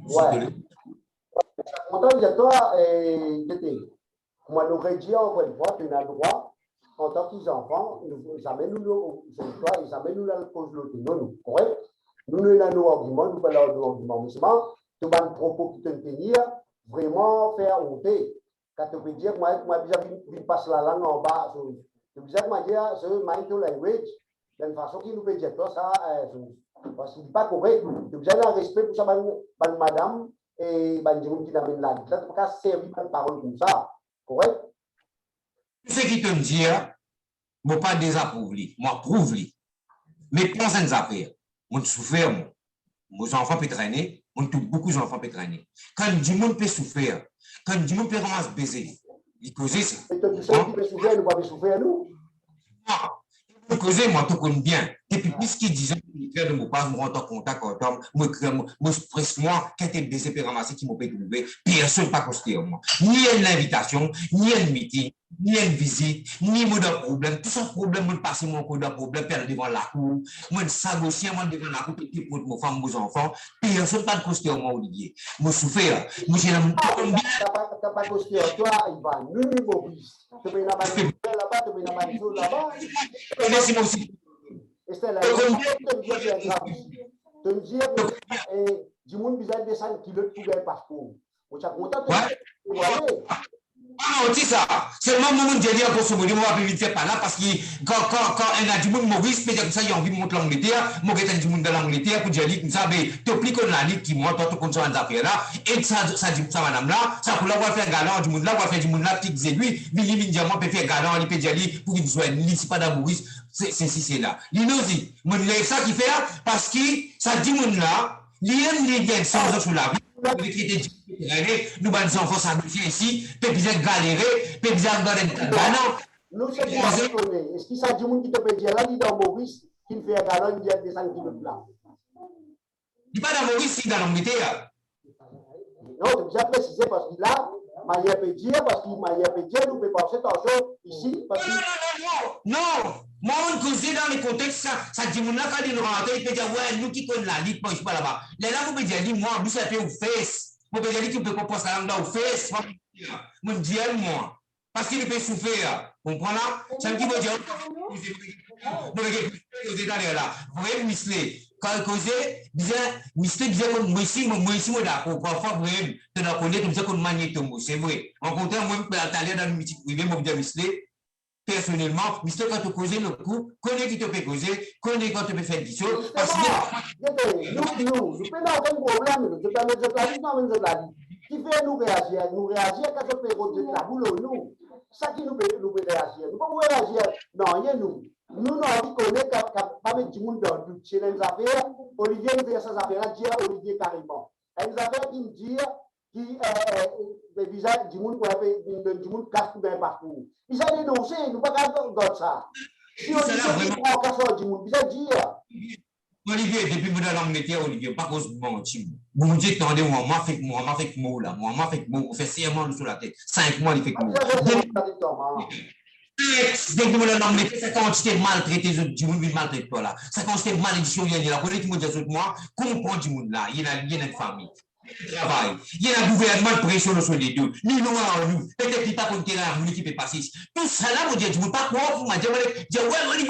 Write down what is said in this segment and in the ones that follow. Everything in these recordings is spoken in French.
Ouais. Montant directoire, moi, nous rédigeons encore une fois, tu as le droit, en tant qu'enfants, ils amènent nous ils amènent nous dans le cause de nous, correct? Nous, nous avons nos arguments, nous parlons nos arguments, mais tu as un propos qui te tenir, vraiment faire honter. Quand tu peux dire, moi, je passe la langue en bas, tu peux dire, moi, c'est mind to language, d'une façon qui nous peut dire ça, parce qu'il n'est pas correct. Tu peux avoir un respect pour ça, madame, et les gens qui n'amènent la vie. Tu ne peux pas servir de parole comme ça, correct? Ce qui te dit, moi, pas désapprouve, moi, prouve. Mais pense à une affaire. Moi, souffrir, moi. Mes enfants peuvent traîner, on trouve beaucoup d'enfants peuvent traîner. Quand du monde peut souffrir, quand du monde peut vraiment se baiser, il cause ça. Et toi, tu sais qui peut souffrir, nous pas souffrir, nous? Non, causer, moi, tout connais bien. Depuis plus qu'il disait, de mon père, me rendre en contact, moi, moi, quand tu es baisé, pour ramasser, qui m'a pas trouvé, personne pas costé, moi. Ni une invitation, ni un meeting, ni une visite, ni moi d'un problème. Tout ça, problème, moi, passer mon coup d'un problème, perdre devant la cour, moi, s'agosser, moi, devant la cour, pour mon femme, mes enfants, personne pas costé, moi, Olivier. Moi, souffert, moi, j'ai un t'as pas costé, toi, Ivan, nous, Maurice. Tu peux y avoir là-bas, tu peux y avoir une là-bas. Laissez-moi aussi. Estelle, tu me dis que du monde besoin de descendre qui veut trouver un passeport. Tu es content de aller. Ah, on dit ça. Seulement, moi, je dis pour ce moment, on va vite faire par là parce que quand on a du monde Maurice, peut-être comme ça, il a envie de monter l'Angleterre, moi, j'ai du monde dans l'Angleterre pour dire comme ça, mais tu appliques la ligue qui monte, tu comptes sur les affaires là, et ça dit ça, madame là, ça pour l'avoir fait galant du monde là, on va faire du monde là, petits aiguilles, Billy Mindiamant peut faire galant, il peut dire pour qu'il soit ni c'est pas dans Maurice, c'est là. Il nous dit, moi, c'est ça qui fait parce que ça dit monde là, il gagne 100 ans sur la vie. Nous avons des enfants s'habituer ici, peut bien galérer, peut bien galérer. Nous, c'est bien connaître. Est-ce qu'il s'agit de monde qui te peut dire là, il est dans Maurice, qui fait un galon, il y a des 5 km là. Il n'est pas dans Maurice, il est dans l'Angleterre. Non, tu bien précisé parce qu'il a, Maïa peut dire, parce qu'il Maïa peut dire, nous pouvons penser attention ici. Parce que... Non, moi, on cause dans les contextes, ça dit, mon quand il rentre, il peut dire, ouais, nous qui connaissons la ligue, moi, je suis pas là-bas. Là, vous pouvez dire, moi, vous savez, au face. Vous pouvez dire, tu peux pas passer la langue au face. Moi, je dis, moi. Parce qu'il peut souffrir. Vous comprenez là? Ça me dit, moi, je dis, vous êtes allé là. Vous voyez, Misley. Quand causer, bien, Misley disait, moi ici, moi, d'accord. Parfois, vous voyez, tu dois connaître, comme ça, qu'on magnétome. C'est vrai. En contraire, moi, je peux aller dans le métier privé, moi, je dis, Misley. Personnellement, Mister, quand tu causes le coup, connais qui te peut causer, connais quand tu peux faire des choses. Parce que. Nous, nous pas aucun problème, nous permettons de la vie, non, de la vie. Qui fait nous réagir quand on peut retirer la boule, nous. Ça qui nous peut réagir. Nous ne pouvons pas réagir. Non, rien nous. Nous, on connaît pas mettre du monde dans le doute. Chez les affaires, Olivier nous fait ces affaires-là, dire Olivier carrément. Et les affaires qui nous disent qui le visage du monde casse tout bien partout. Ils ont dénoncé, nous ne pouvons pas faire ça. Si on dit qu'on prend casse du monde, ils ont dit. Olivier, depuis que vous avez l'Angleterre, Olivier, pas cause de bon type. Vous me dites, attendez, moi, fait que moi, là. Moi, fait que moi, on fait 6 mois sur la tête. 5 mois, il fait que moi. Dès que vous avez l'Angleterre, c'est quand tu t'es maltraité, du monde, il maltraite toi, là. C'est quand tu t'es malédiction, il y a là. Vous voyez, tout le monde dit, moi, comprends du monde, là. Il y a une famille. Travail. Il y a un gouvernement de pression sur les deux. Nous, nous, peut-être qu'il n'y a pas qu'on là, qui peut passer. Tout ça là, vous dites, je ne veux pas croire, vous m'avez dit, ouais, Olivier,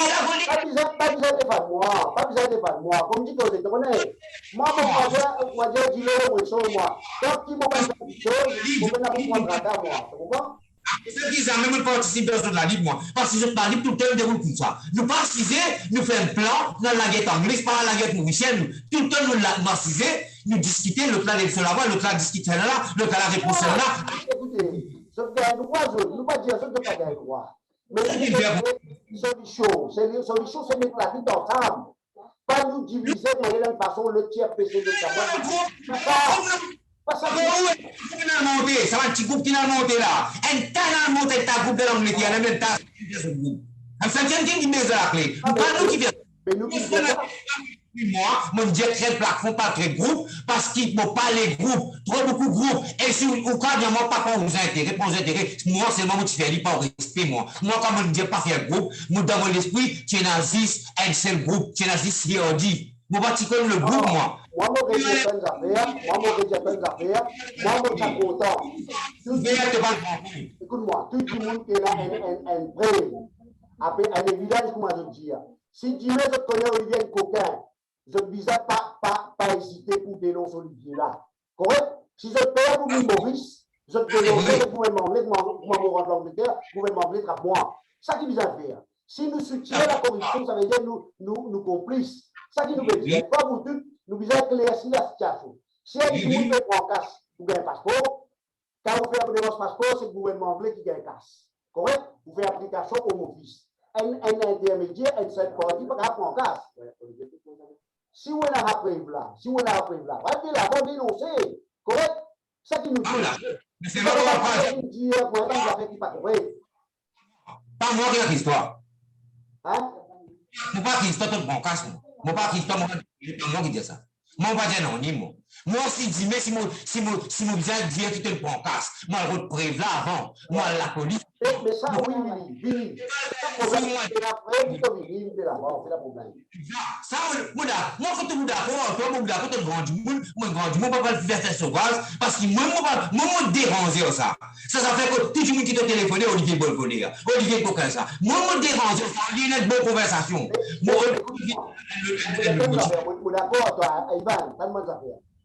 là, pas besoin de faire moi, pas besoin de faire moi. Comme dit que vous êtes honnête. Moi, moi, je dis, moi. Quand il m'a pas fait des choses, je vais pas prendre moi. Tu comprends? C'est qu'ils ont même participé dans la Ligue, moi. Parce que je parle tout le temps de vous comme ça. Nous participons, nous faisons un plan dans la guerre anglaise, pas la guerre mauricienne. Tout le temps, nous participons, nous discutons, le plan est là-bas, le plan discute là, le plan la réponse là. Écoutez, je vais nous pas dire, je ne peux pas dire quoi. Mais solution, c'est mettre la vie ensemble. Pas nous diviser de la même façon le tiers PC de ça. Ça va un petit groupe qui a monté là. Un tas monté ta groupe de l'Angleterre, la même tas de groupe. Un cinquième qui met la clé. Pas nous qui vient. Moi, je dis très plateforme, pas très groupe, parce qu'il ne faut pas les groupes, trop beaucoup de groupes. Et si vous ne pas pour vos intérêts, moi, c'est moi qui fais pas au respect, moi. Moi, comme je ne dis pas faire groupe, moi, dans mon esprit, tu es un seul groupe, tu es un COD. Mon parti comme le groupe, moi. Moi, je vais dire bonnes affaires. Moi, je suis content. Écoute-moi, tout le monde qui est là, un vrai, après, un évidence, comment je dis. Si tu connais Olivier Coquin, je ne vais pas hésiter pour dénoncer Olivier là. Correct? Si je paye pour Maurice, je dénonce le gouvernement anglais, moi, je rentre l'Angleterre, le gouvernement anglais trappe moi. Ça qui nous a fait. Si nous soutenons la corruption, ça veut dire nous complices. Ça qui nous veut dire. Pas vous tous, nous devons éclaircir la situation. Si un monde fait prendre casse pour gagner un passeport, quand vous faites la dénonce passeport, c'est le gouvernement anglais qui gagne casse. Correct? Vous faites application au office. Un intermédiaire, un seul parti, pas prendre casse. Si vous avez un preuve là, vous allez là, vous dénoncer. Correct? Ça qui nous dit. Mais c'est pas moi qui pas correct. Pas moi qui a l'histoire. Hein? Mon pas qui histoire de bon casse. Mon pas qui histoire, moi qui dis ça. Moi, pas dire non, ni moi. Moi, si dis, mais si mon visage dit que tu te prends casse, moi, je preuve là avant. Moi, la police. Mais ça, oui. Ça, moi, quand tu es d'accord, toi, moi, d'accord, tu es grand du monde, moi, pas le faire sauvage, parce que moi, me déranger ça. Ça fait que tout le monde qui te téléphone, Olivier Bolconé, Olivier Coquin, ça. Moi, me déranger ça, il y a une bonne conversation. D'accord, toi, Ivan,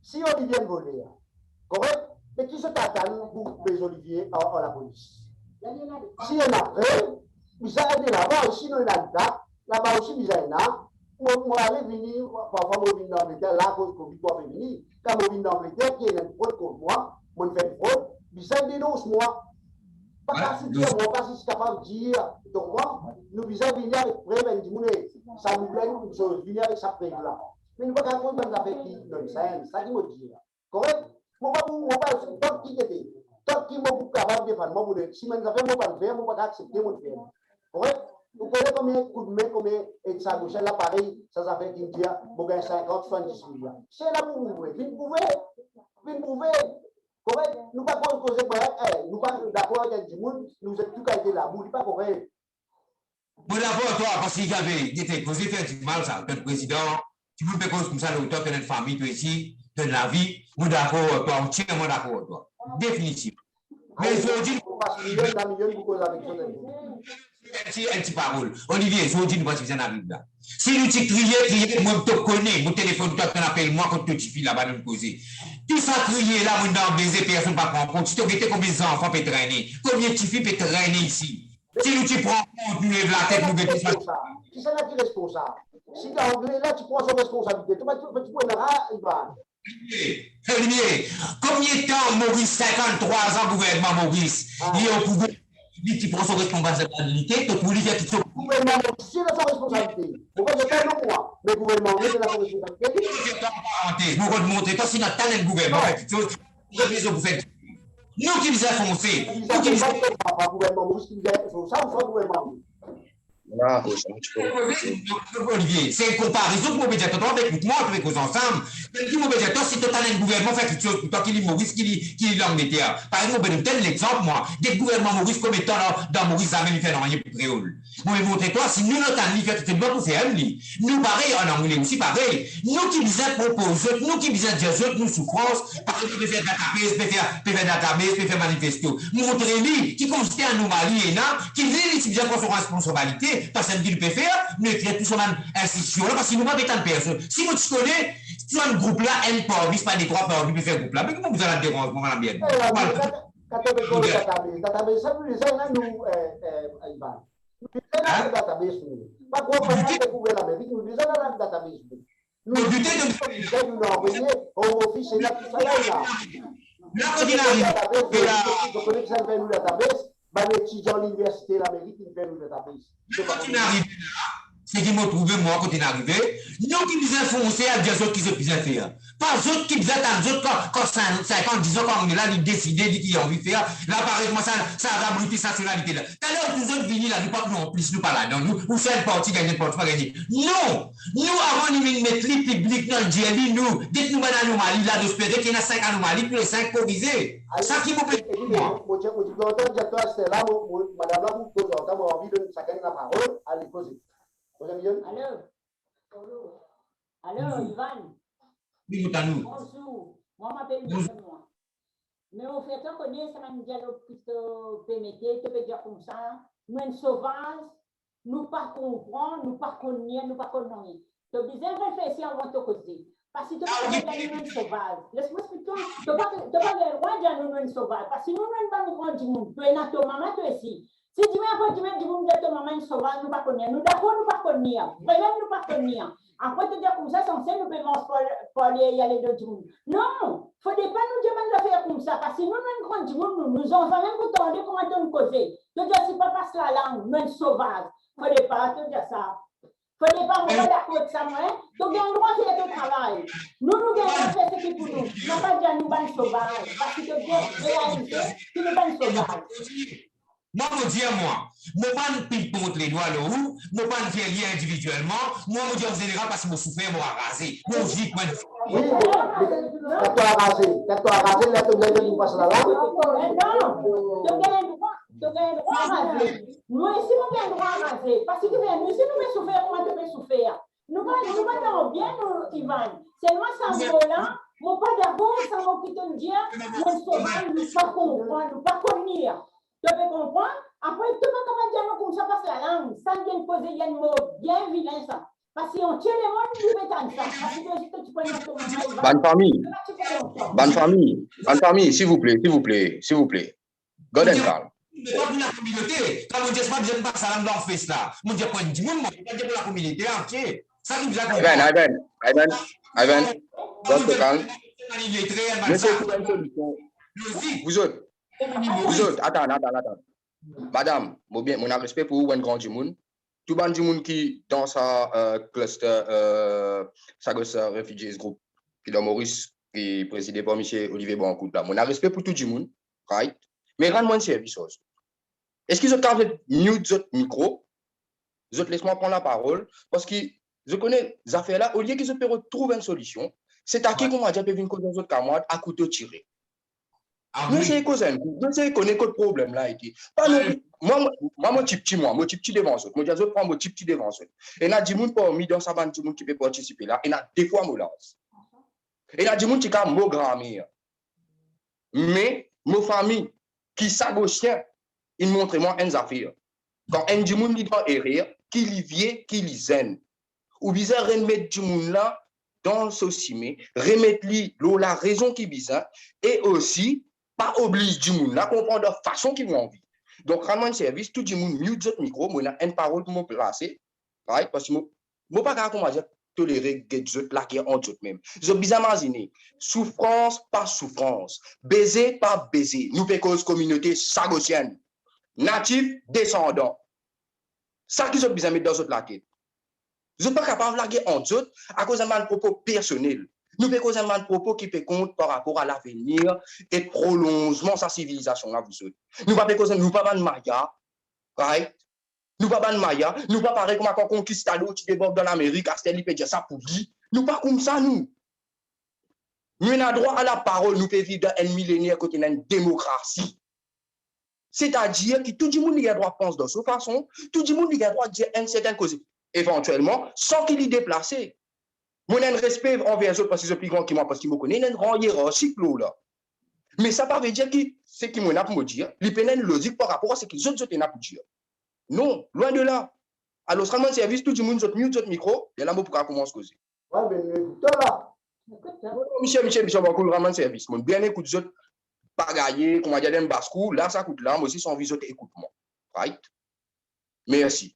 si Olivier Bolconé, correct, mais qui se t'attend pour les Olivier à la police? Si on a fait, bisa aide là-bas aussi, nous là-bas aussi, bisa là. Moi, aller venir, parfois, moi, venir d'Angleterre, là, cause Covid, moi, venir. Quand moi, venir d'Angleterre, qui est une fraude contre moi, moi, je fais une fraude, bisa dénonce moi. Pas qu'à se dire, moi, pas si je suis capable de dire, donc moi, nous, bisa venir avec preuve, ça nous plaît, nous venir avec sa preuve là. Mais nous, pas qu'à compte, nous avons qui, nonsense, ça qui me dit. Correct? Moi, pas qui était. Tant qu'il m'a capable de faire, moi, si je ne fais pas le faire, je ne vais pas accepter mon faire. Correct? Vous connaissez combien de coups de main, combien de ça, Michel, l'appareil, ça fait qu'il dit, je gagne 50, 70 millions. C'est là pour vous pouvez. Vous pouvez. Correct? Nous ne pas causer, nous ne pas d'accord avec du monde, nous êtes tout qualité là, vous ne pas correct. Bon, d'abord, toi, parce qu'il y avait été causé faire du mal, ça, le président, tu peux faire cause comme ça, l'auteur de notre famille, toi ici, de la vie, moi d'accord, toi, entièrement d'accord, toi. Définitivement. Mais aujourd'hui, un petit parole. Olivier, aujourd'hui, nous passons bien à là. Si nous t'y crier, moi, je te connais, mon téléphone, toi, tu appelles moi quand tu te files là-bas, nous poser. Tout ça crier là, moi, dans baiser, personne ne va prendre compte. Tu te mettez combien d'enfants peut traîner? Combien de petits filles peut traîner ici? Si nous t'y prends compte, nous lève la tête, nous mettons ça. Qui c'est là qui est responsable? Si tu es anglais, là, tu prends son responsabilité. Tu peux être là, il va. Olivier, combien de temps Maurice, 53 ans, gouvernement Maurice, il est au pouvoir, il qui prend son responsabilité, tu peux lui dire qu'il faut. Le gouvernement Maurice, c'est sa responsabilité. Pourquoi je parle de moi? Le gouvernement Maurice, c'est sa responsabilité. Je vous remonter, toi, si notre talent de gouvernement, nous qui nous avons foncé. Nous qui nous avons foncé. Le gouvernement Maurice, qui nous avons foncé, ça, le gouvernement. Olivier, c'est une comparaison pour médiateur avec moi, avec vos ensemble. Pour médiateur, si total un gouvernement fait quelque chose, pour qu'il est Maurice, qu'il est l'Angleterre. Par exemple, je donne l'exemple, moi, des gouvernements Maurice comme étant dans Maurice, ça même fait rien pour créole. Moi, je vais montrer toi, si nous, notre année, fait tout le monde pour faire un lit. Nous, pareil, en anglais aussi, pareil. Nous qui disons proposer, nous qui disons dire autres, nous souffrance, par exemple, faire database, faire database, faire manifesto. Montrer-lui, qui constate en anomalie et là, qui dit, qui vient prendre son responsabilité, parce que dit le peut faire, nous créons tout son institution là, parce que nous pas tant de personnes. Si vous te connaissez, tu as un groupe là, elle part, pas des trois par peut faire un groupe là, mais comment vous allez le déranger, mon madame bien? Quand tu veux le database, ça veut dire que nous, Ivan. Nous database, pas quoi faire découvrir l'Amérique, nous disons dans le database. Nous nous envoyer au office et là, tout ça là. Là, quand il arrive, je connais que ça fait le database. Les étudiants à l'université de l'Amérique, ils font le database. Quand il arrive là, c'est qu'ils m'ont trouvé, moi, quand il est arrivé, nous qui nous enfonçons à dire autres qui se faisaient faire. Pas autres qui faisaient à d'autres quand 50, 10 ans, quand on est là, ils décidaient, ils qui ont envie de faire. Là, par exemple, ça a abrité sa nationalité là. Tout à l'heure, tous autres venus là, nous pas non plus, nous pas là. Non, nous, ou c'est un parti gagné, parti pas gagné. Non! Nous, avant de mettre les publics dans le GLI, nous, dites-nous, une anomalie là, d'espérer qu'il y a 5 anomalies, puis les 5 corrigées. Ça qui vous plaît. Madame là, vous posez envie de chacun la parole, allez poser. Vous avez bien? Alors, Ivan. Bonjour. Moi, je m'appelle Bonjour. Mais au fait, on connaît ça, on dialogue qui te permettait, tu peux dire comme ça, nous sommes sauvages, nous ne comprenons pas, nous ne connaissons pas, nous ne connaissons pas. Tu as besoin de réfléchir avant de te causer. Parce que tu ne peux pas dire nous sommes sauvages. Laisse-moi expliquer, tu n'as pas le droit de dire nous sommes sauvages. Parce que nous ne sommes pas au du monde. Tu es dans ton maman, tu es ici. Si tu viens après, tu viens du monde de ton maman est sauvage, nous ne connaissons pas. Nous d'accord, nous ne connaissons pas. Vraiment, nous ne connaissons pas. Après, tu dis comme ça, censé nous pouvons parler y aller de monde. Non, il ne faut pas nous demander de faire comme ça, parce que nous, nous, grand du monde, nous avons même pour demander comment nous causer. Tu dis, c'est pas parce que la langue, nous sommes sauvages. Il ne faut pas te dire ça. Il ne faut pas, on va d'accord avec ça, moi. Tu as le droit de faire ton travail. Nous, nous devons faire ce qui est pour nous. Nous ne pas dire nous sommes sauvages, parce que tu réaliser que nous sommes sauvages. Moi, je dis à moi, je ne pas contre les doigts là où, je ne pas faire rien individuellement, moi, je dis en général parce que je souffre, je vais raser. Moi, je dis que oui, quand tu as rasé, là, tu viens de nous passer la langue. Non, tu as le droit à raser. Nous, ici, nous avons le droit à raser. Parce que nous, ici, nous pouvons souffrir, comment tu peux souffrir? Nous ne bien, Ivan. C'est moi, ça là, mon pas d'abord, ça m'a quitté me dire, nous sauvons, nous ne pas comprendre, nous ne pas connaître. Tu peux comprendre? Après, tu peux comment dire comme ça parce que la langue, ça vient de poser, il y a un mot bien vilain, ça. Parce qu'on tient les mots, nous mettons ça. Parce que tu peux mettre bonne famille, s'il vous plaît. God and calm. La communauté, quand on dit pas besoin de passer la langue dans le face là, on dit pas du monde, on dit pour la communauté entière. Ça nous a Ivan, reste calme. Vous autres, attends. Madame, mon respect pour vous, un grand du monde. Tout le monde du monde qui dans sa cluster, sa refugees group, qui dans Maurice, qui est présidé par M. Olivier Boncout, là. Mon respect pour tout le monde, right? Mais rends-moi un service. Est-ce qu'ils ont quand même mute votre micro? Vous laissez-moi prendre la parole, parce que je connais ces affaires-là, au lieu qu'ils peuvent trouver une solution, c'est à qui qu'on m'a dit que une cause d'autres camarades à couteau tiré. Nous, c'est cause nous, c'est connaître le problème là. Moi, mon petit devant eux. Moi, je prends mon petit devant eux. Et il y a des gens parmi dans sa bande qui peut participer là. Et il y a des fois, moi, lance. Et il y a des gens qui ont mon grand-mère. Mais, mon famille, qui s'agocient, ils montrent moi une affaire. Quand un du monde qui doit errer, qui li vie, qui li zen. Ou bizarre remettre du monde là dans le société, remettre lui la raison qui bizarre et aussi pas obliger du monde là comprendre de façon qui vont envie. Donc rendre un service tout du monde mute votre micro, moi a une parole pour me placer, right? Parce que moi pas comment dire tolérer get là qui en autres même. Je bizarre imaginer souffrance par souffrance, baiser par baiser. Nous fait cause communauté sagocienne, natif descendant. Ça qui sont bizarre mettre dans votre laquette. Je ne suis pas capable de laguer en autres à cause d'un propos personnel. Nous faisons un propos qui fait compte par rapport à l'avenir et prolongement de sa civilisation. Là, vous nous ne pas de Maya, right? Nous pas de Maya, nous pas pareil comme un conquistador qui déborde dans l'Amérique, à Steli peut dire ça pour lui. Nous pas comme ça, nous. Nous avons droit à la parole, nous pouvons vivre dans un millénaire côté d'une démocratie. C'est-à-dire que tout le monde a droit de penser de cette façon, tout le monde a droit de dire une certaine cause, éventuellement, sans qu'il y déplace. Moi, j'ai un respect envers eux parce qu'ils sont plus grands que moi, parce qu'ils me connaissent, il y a une grande hiérarchie là. Mais ça ne veut pas dire que ce qu'ils m'ont pour me dire, ils prennent une logique par rapport à ce qu'ils ont pour dire. Non, loin de là. Alors, ce moment de service, tout le monde a mis votre micro, et là, on pourra commencer à causer. Oui, mais écoute là. Michel, beaucoup de vraiment de service. Mon bien écoute, je pagailler, comment dire, d'un basse-coup, là, ça coûte là, moi aussi, sans envie, écoute-moi. Right? Merci.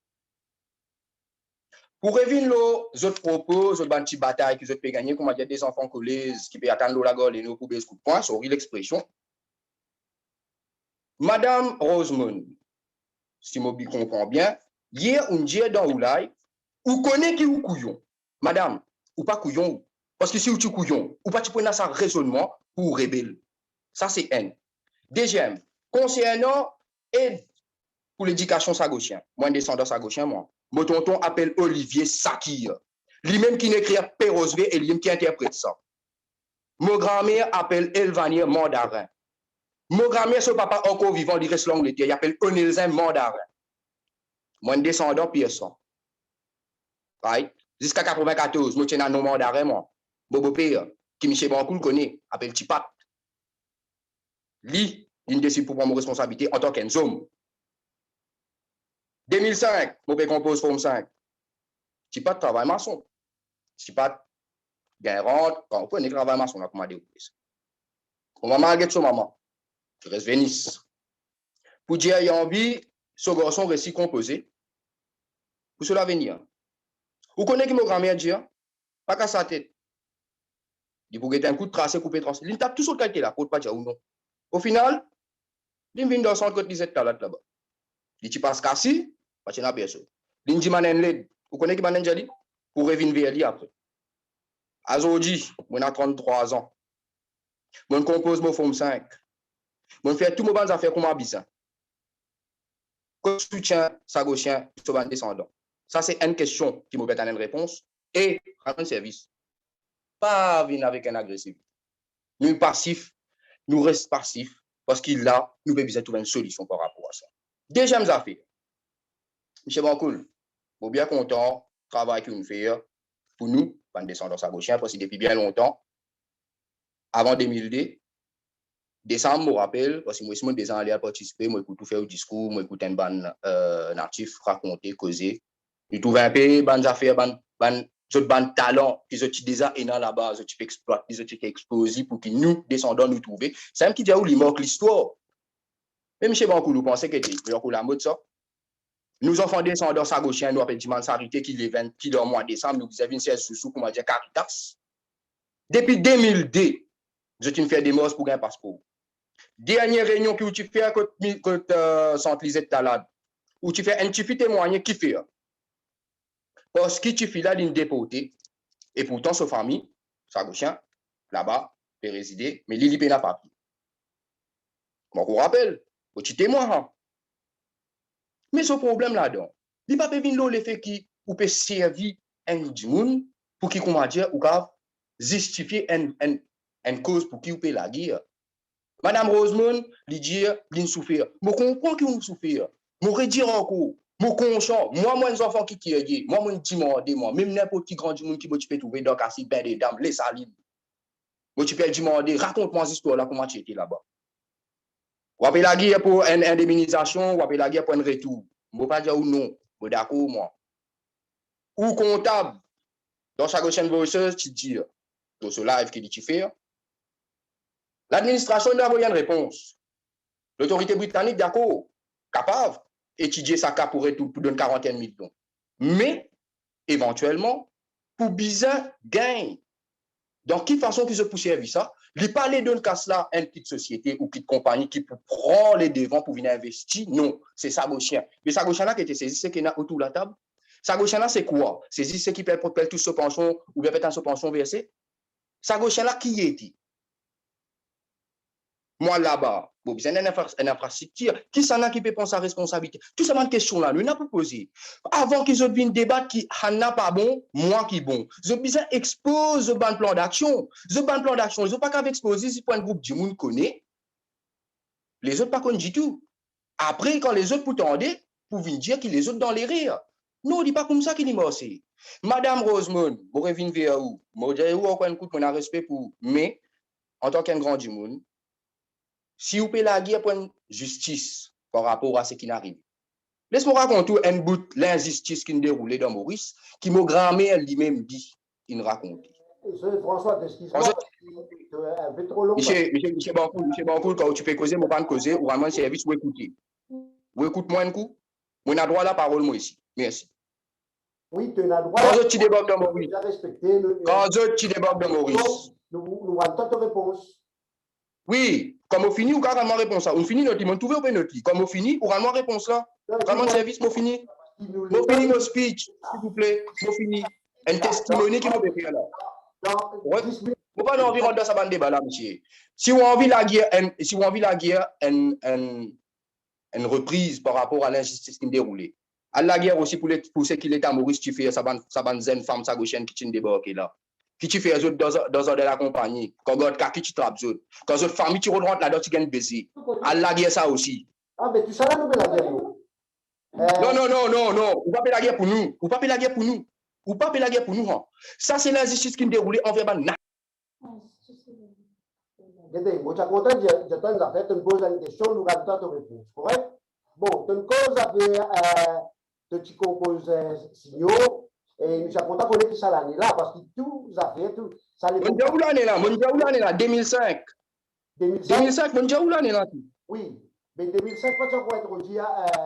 Pour revenir aux autres propos, aux autres batailles qui ont pu gagner, comme dire des enfants collés, qui peuvent attendre la gueule et nous couper ce coup de poing, sorry l'expression. Madame Rosemond, si je comprends bien, hier, on dit dans Oulay, ou connaît qui ou couillon. Madame, ou pas couillon, parce que si ou tu couillon, ou pas tu prends ça raisonnement pour rebelle. Ça, c'est un. Deuxième, concernant aide pour l'éducation sagochien, moi, descendant sagochien, moi. Mon tonton appelle Olivier Sakir. Lui-même qui n'écrit Perrosvé et lui-même qui interprète ça. Mon grand-mère appelle Elvanier Mandarin. Mon grand-mère, son papa encore vivant, il reste l'Angleterre, il appelle Onelzin Mandarin. Moi, descendant Pierson. Right? Jusqu'à 94, moi, je suis un non d'arrêt, moi. Bobo Père, qui Michel Bancoul connaît, appelle Tipat. Lui, il décide pour prendre mon responsabilité en tant qu'homme. 2005, je compose Forme 5. Tipat travaille maçon. Tipat gagne rente, quand on connaît travail maçon, on a commandé. On va malgré son maman. Je reste Venise. Pour dire, il y a envie, ce garçon récit composé. Pour cela venir. Vous connaissez qui mon grand-mère dit, pas qu'à sa tête. Il faut un coup de tracé, couper, tracé. Il tape tout sur le qualité là, pour pas dire ou non. Au final, il vient dans son côté 17 là-bas. Il passe cassi, parce qu'il n'a personne. Il dit manen led. Vous connaissez qui manen dit? Pour revenir vers lui après. Aujourd'hui, on a 33 ans. On compose mon Forme 5. On fait tout mon bonnes affaires comme Abissa. Que soutien, ça gauchien, sur un descendant. Ça, c'est une question qui me fait une réponse. Et, rendre service. Pas venir avec un agressif. Nous passif, nous restons passifs, parce qu'il a, nous devons trouver une solution par rapport à ça. Deuxième affaire. M. Bancoul, je suis bien content du travail que nous faisons pour nous, pour descendre sa gauchien, parce que depuis bien longtemps, avant 2002, décembre, je me rappelle, parce que moi, je suis déjà allé à participer, moi, écoute tout faire au discours, moi, écoute un ban natif, raconter, causer. Je trouve un peu, ban affaires, ban talent, qui sont déjà énormes là-bas, qui sont exploités, qui sont exposés pour que nous, descendants, nous trouver. C'est un qui dit où il manque l'histoire. Mais M. Bancoul, vous pensez que c'est la mode ça? Nous, enfants descendants, sa gauchien, nous appelons Dimanche Sarité, qui est le mois de décembre, nous avons une séance sous comment dire, Caritas. Depuis 2002, je suis fait des morts pour un passeport. Dernière réunion que tu fais contre Centre Lisette Talade, où tu fais un petit témoigner qui fait. Parce que tu fais là, une déportée, et pourtant, sa famille, sa gauchien, là-bas, peut résider, mais Lili n'a pas. Moi, je vous rappelle, petit témoin. Hein. Mais ce problème là-dedans, il n'y a pas venir le fait qui peut servir un monde pour qui, comment dire, ou justifier une cause pour qui peut la guerre. Madame Rosemond, lui dit, il souffre. Je comprends qu'il souffre. Je redire encore. Je conscient. Moi, les enfants qui tirent, moi, je dis, moi, même n'importe qui grand monde qui peut trouver dans le ben des dames, les salines. Moi, tu peux demander, raconte-moi cette histoire là, comment tu étais là-bas. Ou appelle la guerre pour une indemnisation, ou appelle la guerre pour un retour. Je ne peux pas dire ou non. Je suis d'accord, moi. Ou comptable. Dans chaque chaîne voiceuse, tu dis, dans ce live qui dit tu fais. L'administration doit avoir une réponse. L'autorité britannique, d'accord, capable d'étudier sa cas pour retour pour donner 41 millions. Mais, éventuellement, pour bizarre gain. Donc, quelle façon qu'ils se poussent à ça? Les parler d'un cas là, une petite société ou petite compagnie qui prend les devants pour venir investir, non, c'est ça gauchien. Mais ça gauchien là qui était saisi, c'est qu'il y a autour de la table. Ça gauchien là, c'est quoi? Saisi, c'est qui peut tout ce pension ou bien peut-être un pension versé. Ça gauchien là, qui est-il? Moi là-bas, bon, besoin d'une infrastructure, qui s'en a qui peut prendre sa responsabilité? Tout ça, une question là, nous n'a pas posé. Avant qu'ils aient une débat qui n'a pas bon, moi qui bon. Je besoin expose le ban plan d'action. Le ban plan d'action, ils n'ont pas qu'à exposer si pour un groupe du monde connaît. Les autres pas connaissent du tout. Après, quand les autres pour tendre, pour venir dire que les autres dans les rires. Non, on dit pas comme ça qu'il est mort. Madame Rosemond, vous revenez vers où? Moi, je dis, encore un coup, on a respect pour. Mais, en tant qu'un grand du monde, si vous payez la guerre pour une justice par rapport à ce qui n'arrive. Laisse-moi raconter un bout de l'injustice qui déroulait dans Maurice, qui m'a grand-mère lui-même dit, il raconte. François, excuse-moi, un peu trop long. Monsieur Bancoul, quand tu peux causer, moi pas causer, ou vraiment service, ou écouter. Vous écoutez moi un coup? Moi, j'ai droit à la parole, moi ici. Merci. Oui, tu as droit. Quand tu débarques de Maurice. Quand tu débarques de Maurice. Nous avons ta réponse. Oui, comme on finit, ou carrément réponse là. On finit notre monde, trouver notre lit. Comme on finit, ou vraiment réponse là. Vraiment service, on finit. On finit nos speech, s'il vous plaît. On finit. Un testimony qui m'a fait là. Vous pas envie de ça bande débat là, monsieur. Si on a envie la guerre, une reprise par rapport à l'injustice qui déroulée. À la guerre aussi pour ceux qui l'état Maurice, tu fais sa bande zen femme, sa gauchienne qui débarque là. Qui tu fais dans la compagnie, quand qui tu trappes, quand votre famille tu rentres là-dedans, tu gagnes baiser. À la guerre, ça aussi. Ah, mais tu sais là, nous la guerre. Non. Vous ne pas la guerre pour nous. Vous ne pas la guerre pour nous. Ou pas la guerre pour nous. Hein. Ça, c'est l'injustice qui me déroule envers ban. Moi, je suis content de te poser une question, nous allons te répondre. Correct? Bon, tu tu composes signaux, et nous sommes contents qu'on ait ça l'année là, parce que tout ça fait, tout ça les. Mon Dieu, l'année là, 2005. 2005, mon Dieu, l'année là. Oui, mais 2005, pas encore être redit,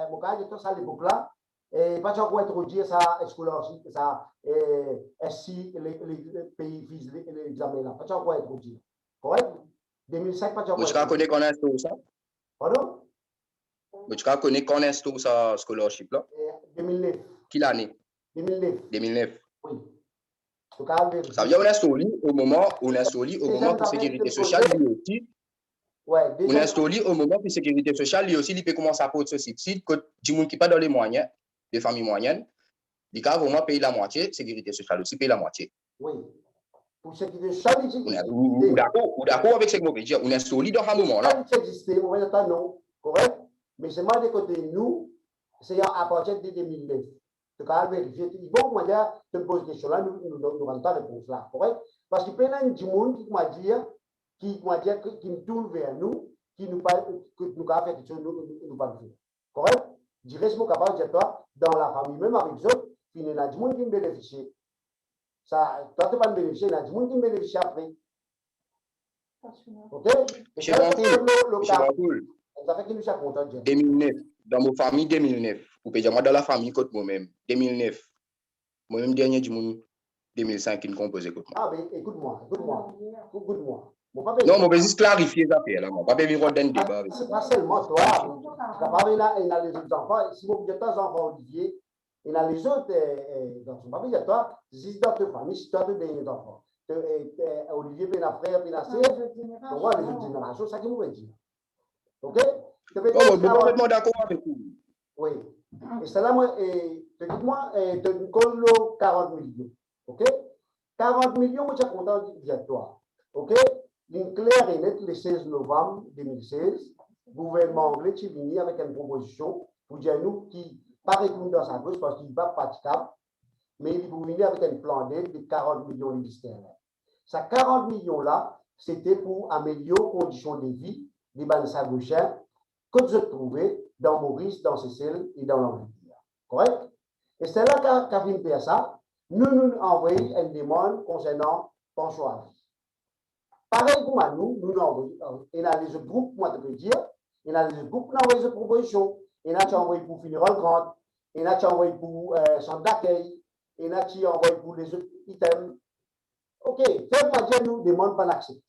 mon cas, j'étais à l'époque là, et pas encore être redit, ça, scholarship, ça, SI, les pays fils, les examens là, pas encore être redit. Correct? 2005, pas encore. Tu connais qu'on instaure ça? Pardon? Tu connais qu'on instaure ça, scholarship là? 2009. Quelle année? 2009. 2009. Oui. Ça veut dire qu'on instaure au moment où la sécurité sociale lui aussi. Ouais, on instaure au moment où la sécurité sociale lui aussi, il peut commencer à porter ce subside, que du monde qui n'est pas dans les moyens, des familles moyennes, il peut vraiment payer la moitié, sécurité sociale aussi paye la moitié. Oui. Pour sécurité sociale, ou d'accord avec ce que je veux dire, on instaure dans un moment là. Ça existe, on va dire non, correct? Mais c'est moi de côté nous, c'est à partir de 2009. Tu as vérifié, bon, moi, je te pose une question là, nous n'avons pas de réponse là, correct? Parce que peut-être qu'il y a des gens qui me tournent vers nous, qui nous parlent, que nous avons fait quelque chose, nous pas faire. Correct? Je reste capable de dire toi, dans la famille, même avec eux, il y a des gens qui me bénéficient. Ça, toi, tu ne vas pas bénéficier, il y a des gens qui me bénéficient après. Ok? C'est vraiment cool. Ça fait que nous sommes contents. 2009, dans ma famille, 2009. Vous pouvez dire, moi, dans la famille, côté moi-même, 2009. Moi-même, dernier du monde, 2005, qui me compose. Ah, mais écoute-moi. Non, je vais juste clarifier les affaires. Je ne vais pas venir dans le débat. C'est pas seulement toi. Il y a les autres enfants. Si vous avez deux enfants, Olivier, il y a les autres. Donc, il y a toi, si dans ta famille, si tu as des enfants. Olivier, puis la frère, puis la sœur. On voit les autres générations, c'est ça qui nous dit. OK? Je suis complètement d'accord avec vous. Oui. Et c'est là, moi, moi, tu me colles 40 millions. OK? 40 millions, moi, je suis content de dire toi. OK? Ligne claire et nette, le 16 novembre 2016, le gouvernement anglais est venu avec une proposition pour dire nous qui paraît comme dans sa gauche parce qu'il n'est pas praticable, mais il est venu avec un plan d'aide de 40 millions de sterling. Ces 40 millions-là, c'était pour améliorer les conditions de vie des Balisagouchins que je trouvais dans Maurice, dans Seychelles et dans l'Angleterre. Correct? Et c'est là qu'a venu faire ça. Nous envoyons une demande concernant pension à vie. Pareil pour nous envoyons. Il y a les groupes, moi, je peux dire, il y a les groupes qui envoient des propositions. Il y en a qui envoient pour Funeral Grant, il y en a qui envoient pour centre d'accueil, il y en a qui envoient pour les autres items. OK, faites-moi dire, nous demande pas d'accepter.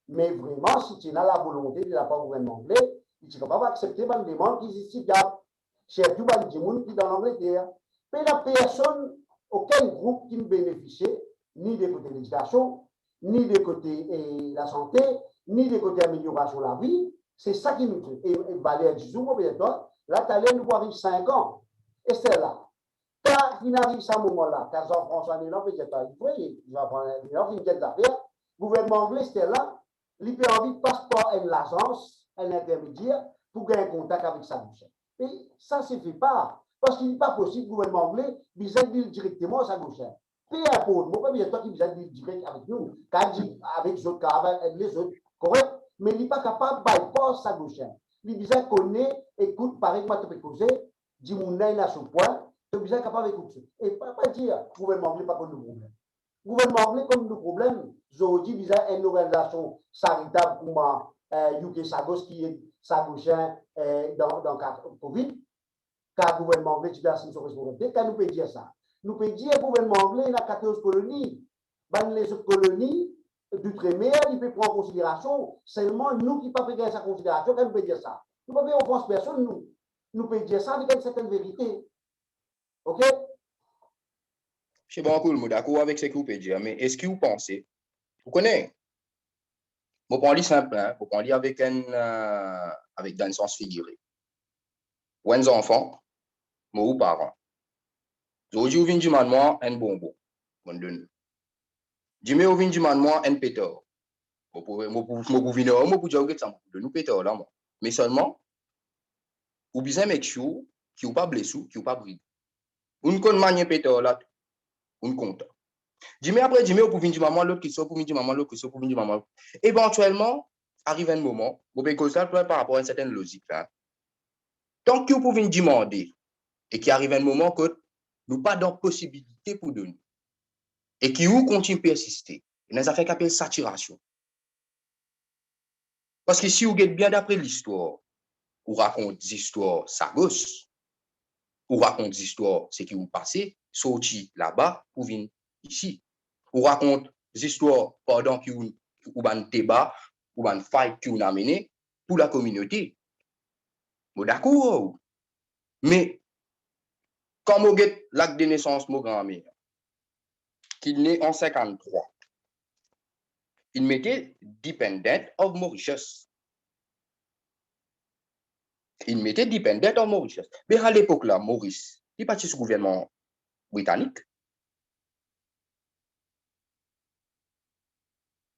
Mais vraiment, si tu as la volonté de la part du gouvernement anglais, tu ne peux pas accepter une demande qui est ici, chez tout le monde qui est dans l'Angleterre. Mais la personne, aucun groupe qui ne bénéficie, ni des côtés de l'éducation, ni des côtés la santé, ni des côtés amélioration de la vie, c'est ça qui nous fait. Et Valérie Djouzou, là, tu allais nous voir 5 ans. Et c'est là. Quand il arrive à ce moment-là, quand Jean-François Nélan peut dire, il va prendre une quête d'affaires, le gouvernement anglais, c'était là, il peut envie de passeport à l'agence, à l'intermédiaire, pour gagner un contact avec sa bouche. Et ça ne se fait pas. Parce qu'il n'est pas possible, le gouvernement anglais, il dire directement à sa bouche. Peu importe, moi, pas toi qui vient dire direct avec nous, avec les autres, avec les autres, correct? Mais il n'est pas capable de bypass sa bouche. Il besoin connaît, écoute, pareil, moi, tu peux causer, dis mon nez là sur point, tu es besoin capable d'écouter. Et pas dire, le gouvernement anglais, pas comme le problème. Le gouvernement anglais, comme le problème, je dis, il y a une organisation charitable pour moi, UK Sagos, qui est sagosien dans le Covid. Car le gouvernement anglais, tu dois assumer son responsabilité. Quand nous pouvons dire ça? Nous pouvons dire que le gouvernement anglais, il a 14 colonies. Les autres colonies d'outre-mer, il peut prendre en considération. Seulement nous qui ne pouvons pas prendre en considération, quand nous pouvons dire ça. Nous ne pouvons pas offenser personne, nous. Nous pouvons dire ça avec une certaine vérité. OK? C'est bon, cool, je suis d'accord avec ce que vous pouvez dire, mais est-ce que vous pensez, vous connaissez, je prends le simple, hein, je prends avec dans le sens figuré. Ou un enfant, ou parents. Aujourd'hui, vous venez du moi un bonbon. Du mai, vous venez du moi un pétard. Vous pouvez dire que ça nous pétard là, mais seulement, vous besoin de mettre qui ou pas blessé, qui ou pas brisé. Vous ne connaissez pas pétard là. on compte. Dis après, dis-moi, pour venir maman, l'autre qui sort, pour venir maman, l'autre qui sort, pour venir maman. Éventuellement, arrive un moment, vous pouvez causer par rapport à une certaine logique là. Tant que vous pouvez demander, et qu'il arrive un moment que nous pas de possibilité pour donner, et qui vous continue à persister, il y a des affaires qui appellent saturation. Parce que si vous êtes bien d'après l'histoire, vous racontez des histoires, ça gosse, vous racontez des histoires, c'est qui vous passez, sorti là-bas, pour venir ici. Vous racontez des histoires pendant que vous avez un débat, ou un fight que vous avez mené pour la communauté. Bon, d'accord. Mais, quand vous avez l'acte de naissance de mon grand-mère, qui est né en 53, il mettait dependent of Mauritius. Il mettait dependent of Mauritius. Mais à l'époque là, Maurice, il partit sous gouvernement britannique.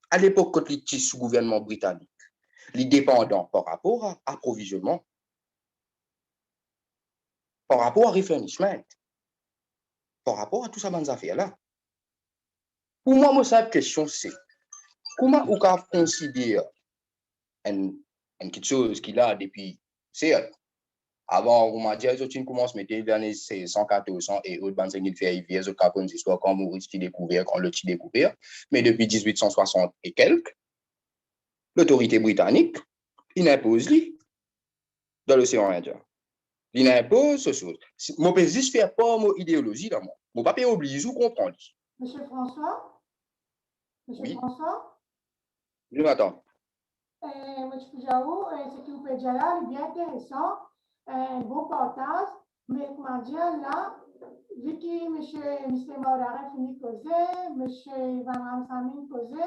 À l'époque, quand il était sous gouvernement britannique, il dépendant par rapport à approvisionnement, par rapport à refurnishment, par rapport à tout ça dans affaires là. Pour moi, cette question c'est comment on peut considérer une quelque chose qu'il a depuis c'est avant on m'a dit que tu commences à mettre dans les 114 et autres bandes qui fait hiver au Cap une histoire quand Maurice qui découvert quand le qui découvert mais depuis 1860 et quelques l'autorité britannique il impose lui dans l'océan Indien. Il impose ce chose. Mon peux juste faire pas mon idéologie dans moi. Mon pas oblige ou comprendre. Monsieur François? Monsieur Oui. François? Je m'attends. Monsieur Pujao, ce que vous pouvez dire là, est bien intéressant. Un bon partage. Mais comment dire là, vu que monsieur Maudara finit de causer, monsieur Van Ramsamin causé,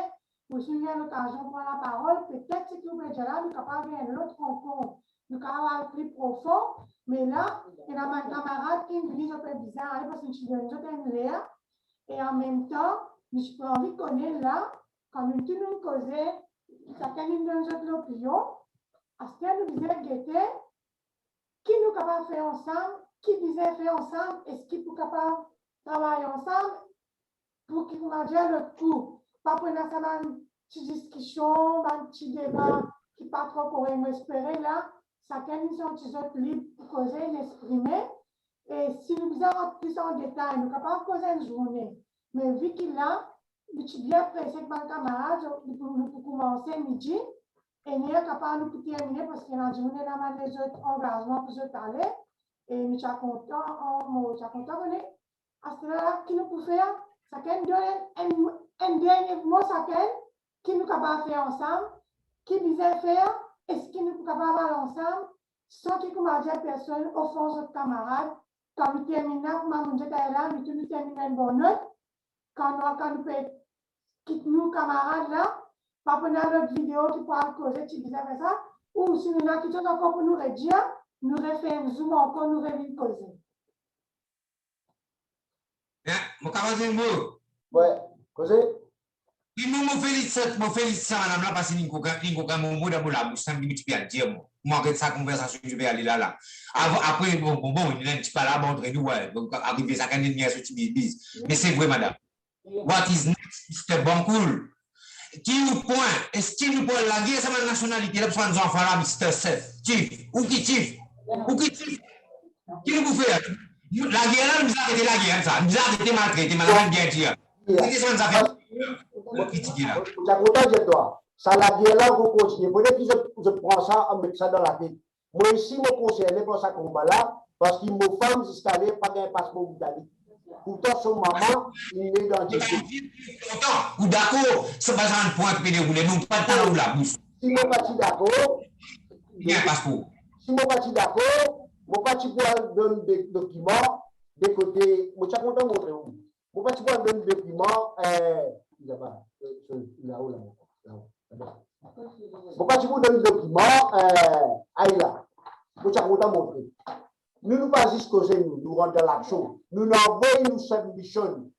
vous suivez l'occasion de prendre la parole, peut-être ce que vous pouvez dire là, nous sommes capables de faire l'autre rencontre. Nous sommes capables plus profond, mais là, il y a un camarade qui me dit un peu bizarre, parce que je suis une l'air, et en même temps, je suis envie de connaître là, quand nous nous causons, chacun de nous donne l'opinion, à ce que nous disons guetter, qui nous capables de faire ensemble, qui disait faire ensemble, est-ce qu'ils sont capables de travailler ensemble pour qu'ils nous dire notre coup. Pas pour ça, une petite discussion, un petit débat qui n'est pas trop pour espérer là. Chacun nous sommes libres pour causer, l'exprimer. Et si nous avons plus en détail, nous sommes capables de causer une journée. Mais vu qu'il a, je suis bien pressé que mon camarade, pour commencer midi, et nous sommes capables de terminer parce qu'il y a une journée dans les autres engagements pour se parler. Et nous sommes contents, à ce là qui nous peut faire, chacun donne un dernier mot, chacun, qui nous capable de faire ensemble, qui disait faire, est-ce qu'il nous capable de faire ensemble, sans qu'il commence à dire personne, offense notre camarade, quand nous terminons, comme nous disons là, nous terminons une bonne note, quand nous quitter nous camarades là, pas prendre notre vidéo qui parle causer, tu disais ça, ou si nous avons quelque chose encore pour nous redire, nous refaisons zoom encore, nous revenons causer. Mon camarade mot. Ouais, causer. Il me félicite, madame là, parce que nous avons un mot dans la bouche, ça me dit bien dire moi. Moi, avec sa conversation, je vais aller là. Après, bon, il n'est pas là, bon, nous, arriver ça, quand il y a ce type de bise. Mais c'est vrai, madame. What is next, Mr. Bancool? Qui nous point, est-ce qu'il nous point la guerre, c'est ma nationalité, là, pour nos enfants là, Mr. Seth, Chief, ou qui Chief? Qui nous fait? La guerre là, nous avons arrêté la guerre, ça. Nous avons arrêté maltraiter, madame, bien dire. C'est ce qu'on a fait. J'ai content de toi. Ça, la guerre là, vous continuez. Peut-être que je prends ça, on met ça dans la tête. Moi, ici, je me concerné pour ça combat là, parce que mes femmes installées pas un passeport britannique. Pourtant, son maman, il est dans le ou d'accord, c'est pas un point que vous voulez, nous pas dans la bouche. Si je ne suis pas d'accord, il y a un passeport. Si je ne suis pas d'accord, je ne suis pas donner des documents de côté. Je suis content de montrer. Je ne suis pas donner des documents. Là-haut. Je ne suis pas donner des documents. Là. Je suis content de montrer. Nous ne pas juste causer nous rendons l'action. Nous envoyons une submission,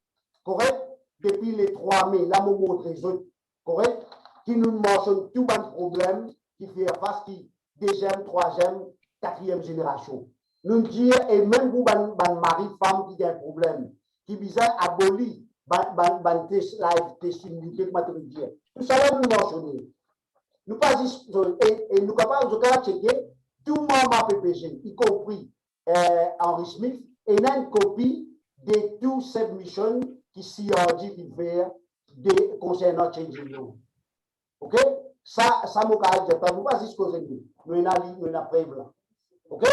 correct, depuis les 3 mai, là, nous montrons les autres, correct, qui nous mentionne tout un problème qui fait face qui deuxième, troisième, quatrième génération. Nous disons, et même vous, mari, femme qui a un problème, qui bizarre aboli ban test live testing du matériel. Tout ça là nous mentionner. Nous pas et nous capables de checker tout le monde PPG, y compris Henry Smith, et il a une copie de tout submission qui s'y a dit qu'il fait concernant Changing Law. OK? Ça m'a dit, vous pas juste cause de nous avons preuve là. OK?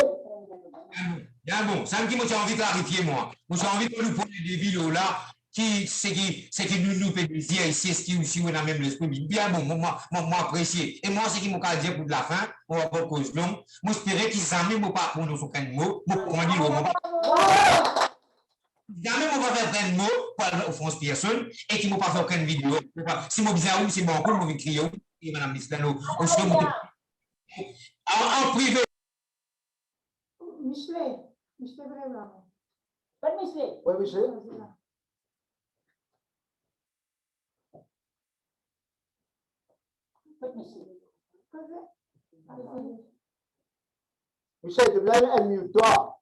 Bien bon, ça qui m'a envie de clarifier moi. J'ai envie de nous prendre des vidéos là c'est qui nous fait plaisir ici, c'est qui aussi on a même l'esprit bien bon, moi apprécié. Et moi c'est qui m'a dire pour de la fin, on va pas cause longue. Moi j'espérais qu'ils jamais m'ont pas prendre son can mot, moi comment dire jamais on va faire plein de mots pour France personne et qui m'ont pas fait aucune vidéo. Si moi bizarre ou c'est bon pour moi crier et madame Mislano en privé. Michelet vraiment. Pas Michelet. Oui, Michel. Michel, tu viens un minute, toi.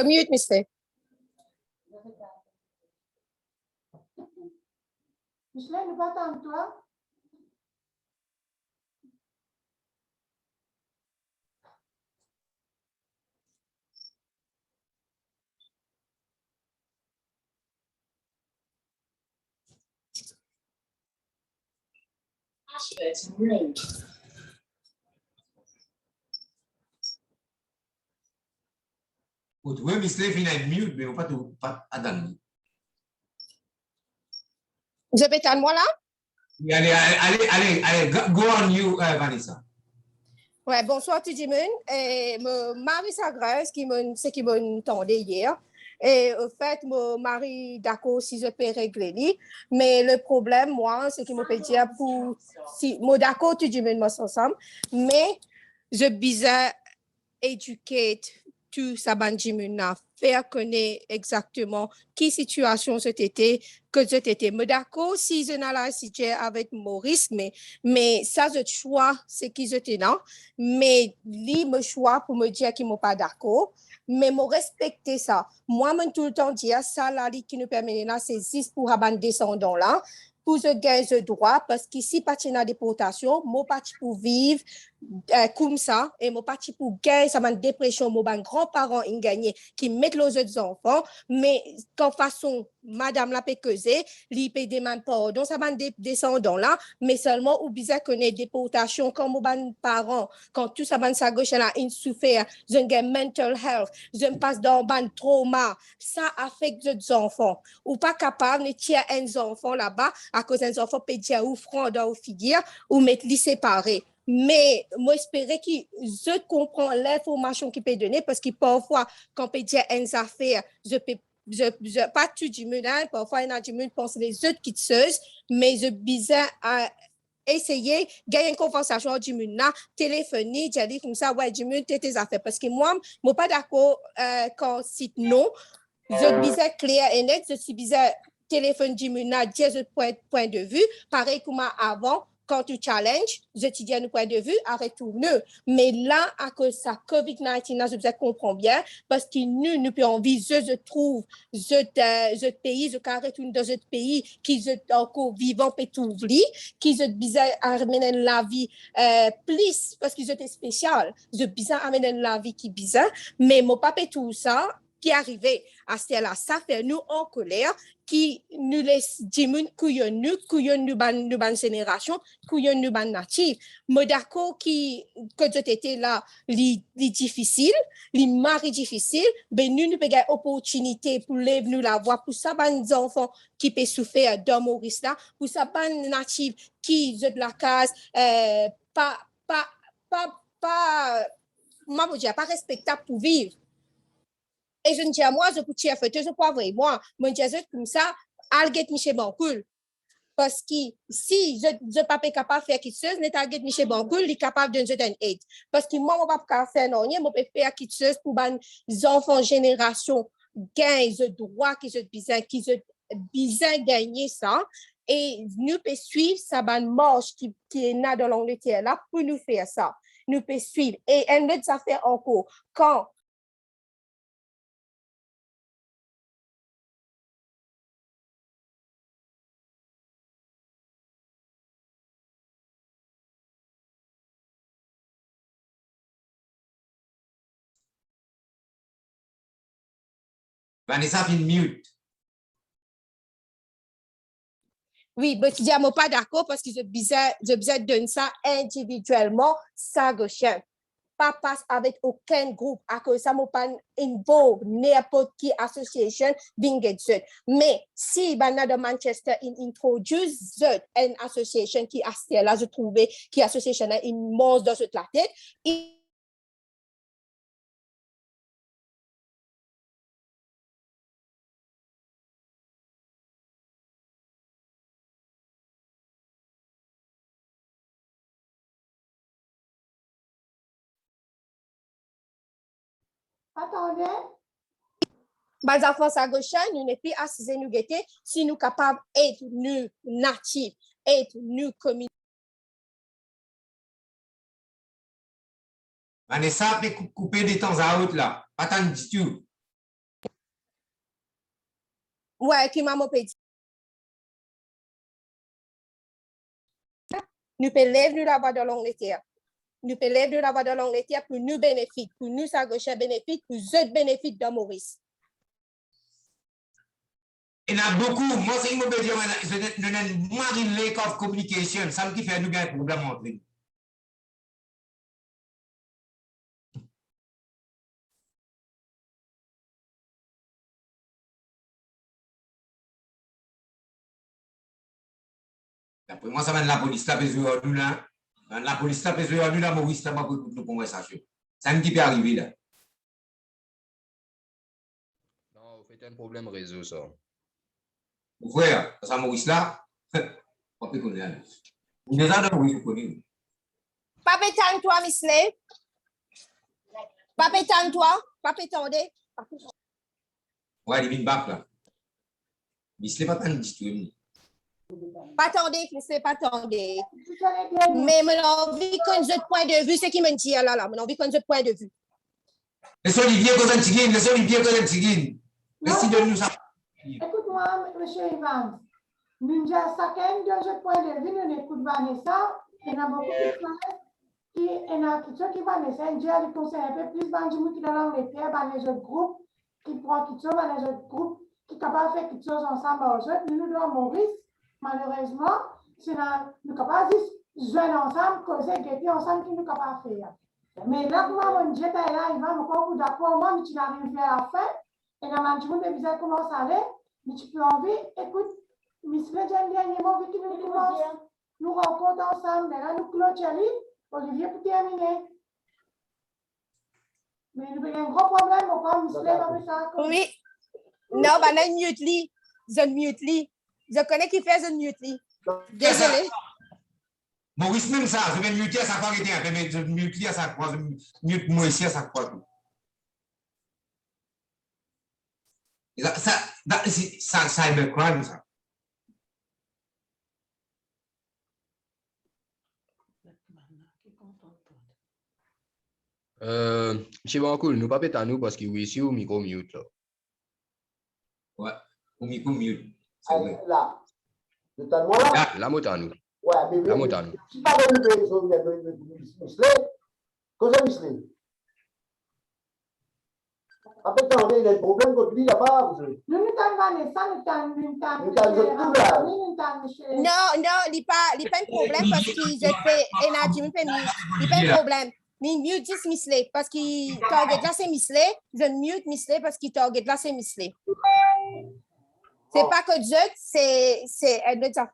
Mute, Mister. Michelet, nous pas attendre toi. Oui, mais c'est fini à mute, mais on pas tout pas attendre. Je peux t'en moi là? Allez, go on you, Vanessa. Ouais, bonsoir tout le monde. Et Marie Sagres, c'est qui m'entendait hier. Et au fait, mon mari, d'accord, si je peux régler. Mais le problème, moi, c'est qu'il me peut dire pour, si, moi, d'accord, tout le monde ensemble. Mais je bizarre éduquer tout ça, Benjamin, faire connaître exactement qui situation c'était, que c'était. Mais d'accord, si je n'ai la situation avec Maurice, mais ça, je choix, c'est qui j'étais là. Mais lui, me choix pour me dire qu'il n'est pas d'accord. Mais me respecter ça. Moi, je tout le temps dire ça, là, qui nous permet là, c'est juste pour avoir descendant là. Pour je gagne ce droit, parce qu'ici, pas de déportation, moi, pas pour vivre comme ça, et moi, pas pour gagner, ça m'a dépression, moi, grands-parents, ils gagnent, qui mettent les autres enfants, mais qu'en façon, madame la péqueuse, li peut demander pardon, ça m'a descendant là, mais seulement, ou bizarre qu'on ait déportation, quand moi, parents, quand tout ça m'a sa gauche, là, ils souffrent, je gagne mental health, je me passe dans un trauma, ça affecte les enfants, ou pas capable de tirer un enfant là-bas, à cause des enfants pédia ou franc dans figure ou mettre les séparés. Mais moi, j'espérais que je comprends l'information qu'il peut donner parce que parfois, quand on peut dire une affaire, je pas tout du monde, parfois, il y a du monde pense les autres qui sont, mais je bizarre à essayer de gagner une conversation du monde, téléphoner, dire comme ça, ouais, du monde, tes affaires. Parce que moi, je ne suis pas d'accord quand cite non. Je bizarre clair et net, je suis bizarre téléphone du monde, dire ce point de vue. Pareil comme avant, quand tu challenge, je te dis un point de vue, arrête-tourne. Mais là, à cause de ça, COVID-19, je comprends bien, parce que nous pouvons vivre, je trouve, ce pays, je retourne dans ce pays, qui est encore vivant, peut tout ouvrir, qui est bizarre à amener la vie plus, parce que j'étais spécial, je bizarre à amener la vie qui est bizarre, mais mon papa tout ça, qui arrivait à ce là, ça fait nous en colère, qui nous laisse dire nous ban génération, nous ban natif. Mais d'accord que j'étais là, les difficile, les maris difficiles, ben nous pouvons avoir opportunité pour lever nous la voix, pour ça, ban enfants qui peuvent souffrir dans Maurice là, pour ça, ban natif qui de la case, pas respectable pour vivre. Et je ne dis à moi, je peux tirer fêter, je peux avoir moi, mais je dis comme ça, alget Michel Bancoul. Parce que si je ne pas capable de faire quelque chose, n'est alget Michel Bancoul, il est capable de donner une aide. Parce que moi, je ne peux pas faire non, je peux faire quelque chose pour les enfants génération gagnent le droit qu'ils ont besoin, qu'ils ont bien gagner ça. Et nous pouvons suivre ça, marche qui est là dans l'Angleterre là pour nous faire ça. Nous pouvons suivre. Et un autre affaire encore, quand Vanessa, fin mute. oui, mais je ne suis pas d'accord parce que je besoin de donner ça individuellement, ça gauchien. Pas passe avec aucun groupe, à cause ça ne pas involve n'importe qui association d'ingénieurs. Mais si Bana de Manchester introduce une association qui a là, je trouvais qui association une mort dans cette la tête, Attendez. Bas enfants à gauche, nous n'est plus assis nous guetter si nous capables d'être nous natifs, être nous communautaires. Vanessa, peut couper de temps à autre là. Pas tant du tout. Ouais, qui m'a dit. Nous pouvons lever nous là-bas dans l'Angleterre. Nous pouvons lever nous là-bas dans l'Angleterre pour nous bénéfices, pour nous à gauche bénéfices, pour autres bénéfices dans Maurice. Il y en a beaucoup. Moi, c'est une mauvaise idée. Je n'ai pas de lack of communication. Ça qui fait nous gagner un problème entre nous. D'après moi, ça va être la police là, besoin nous là. La police là, besoin nous là, Maurice là, pour nos conversations. Ça qui peut arriver là. Non, c'est un problème réseau, ça. Frère, ça Maurice là, on peut connaître. On est là dans Maurice, on connaît. Papa toi, Miss Lay. Papa toi, papa tendez. Ouais, il est back là. Miss Lay pas tant du tout. Pas attendez, pas attendez. Mais mon envie qu'on ait point de vue, c'est qui me dit là, mon envie qu'on ait point de vue. Laissez Olivier Kozantigine, laissez Olivier Kozantigine. Merci de nous ça. Écoute-moi, M. Evans. Nous avons chacun de point de vue, nous écoutons Vanessa, il y a beaucoup de frères qui sont Vanessa, il y a des conseils un peu plus, Benjamin qui dans l'Angleterre, les autres groupes qui prennent quelque chose, les autres groupes qui sont capables de faire quelque chose ensemble aux autres. Nous, dans Maurice, malheureusement, nous sommes capables de jouer ensemble, causer, guetter ensemble, qui nous sommes capables de faire. Mais là, moi, mon Dieu, là, il va me comprendre d'accord, moi, mais tu n'arrives pas à la fin, et dans Benjamin, le visage commence à aller, mais tu peux envie, écoute, Miss Legend, dernièrement, vu que nous commençons, nous rencontrons ensemble, mais là, nous clôturons, Olivier pour terminer. Mais nous avons un gros problème, pourquoi Miss Legend va faire ça? Oui. Non, ben, là, mute-li. Je connais qui fait un mute-li. Désolé. Maurice même ça, je vais muter à sa fois, mais je mute à sa fois, je mute moi ici à sa fois. Ça, cybercrime, ça. Monsieur Bancoul, nous pas péter à nous parce que oui, si au micro mute là. Ouais, au micro mute. Là, de ta moi là. La moto à nous. Ouais, mais La moto à nous. si pas de Misley, cause de Misley. Après, il y a un problème contre lui là-bas. Nous sommes Vanessa, nous sommes Non, il n'y a pas de problème parce qu'il fait énergie, il n'y a pas de problème. Mais mute dis Misley parce qu'il target là c'est Misley, je mute Misley parce qu'il target là c'est Misley. C'est pas que Dieu, c'est un autre affaire.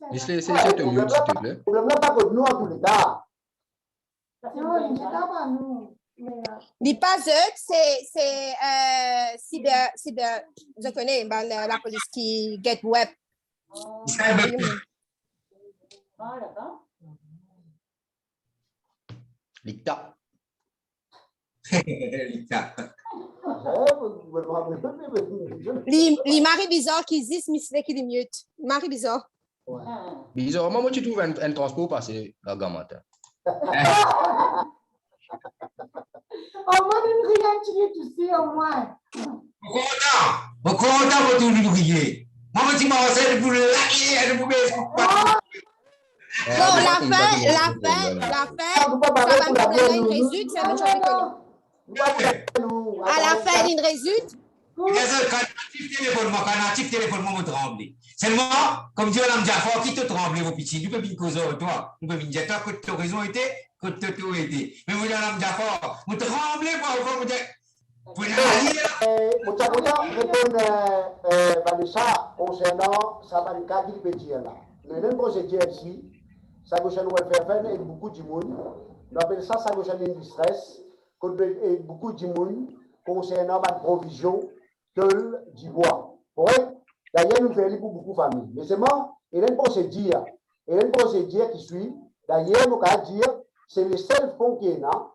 Misley, c'est juste un mute, s'il te plaît. Le problème n'est pas contre nous en tous les cas. Non, il n'est pas nous. Il n'est pas eux, c'est cyber, je connais la police qui get web. Ah, d'accord. L'ICTA. L'ICTA. Les maris bizarres qui disent, mais c'est qui les mieux. Marie bizarre. Bizarre, moi, tu trouves un transport passé à Gamata. Au moins, une rien tu sais, au moins. Content pour tout nous briller. Moi, je m'en sais pour le laquer, pour me. Bon, la fin, ça va me problème une résulte, c'est un genre de à la fin d'une résulte. Quand téléphone, moi, me tremble. Seulement, comme dit Mme Jaffa, qui te tremble, vos petits, tu peux bien causer, toi. Tu peux bien dire, toi, que tu as raison été, que tu as tout été. Mais moi, Mme Jaffa, me tremble, pour me dire. Mucha répondre Vanessa concernant ça va le cas qu'il peut dire là. Le même procédure ici, ça va nous faire et beaucoup de monde. On appelle ça va nous stress, et beaucoup de monde concernant la provision du bois. Correct? D'ailleurs, nous faisons pour beaucoup de familles. Mais c'est moi, il y a une procédure qui suit. D'ailleurs, nous allons dire, c'est le seul fonds qui est là.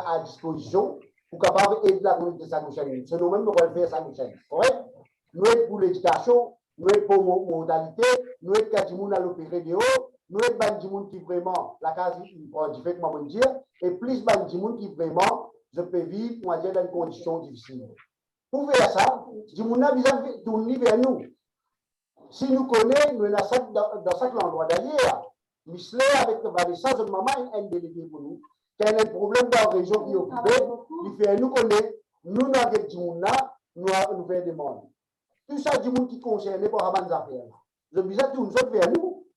À disposition pour capable d'aider la communauté saint-gauchaine. C'est nous-mêmes qui allons faire saint-gauchaine. Correct? Nous sommes pour l'éducation, nous sommes pour la modalité, nous sommes pour les gens à l'opérer de haut, nous sommes pour les gens qui vraiment, la case, différemment dire, et plus pour les gens qui vraiment, je peux vivre, moi, dans des conditions difficiles. Pour faire ça, les gens ont tourné vers nous. Si nous connaissons, nous sommes dans cet endroit. D'ailleurs, Michelet, avec Vanessa, notre maman, est délégué pour nous. Quand il y a un problème dans la région qui est occupée, il fait nous connaître, nous avons des gens nous faisons des demandes. Tout ça, du monde qui concerne pour avoir des affaires. Je dis tout, nous autres vers nous.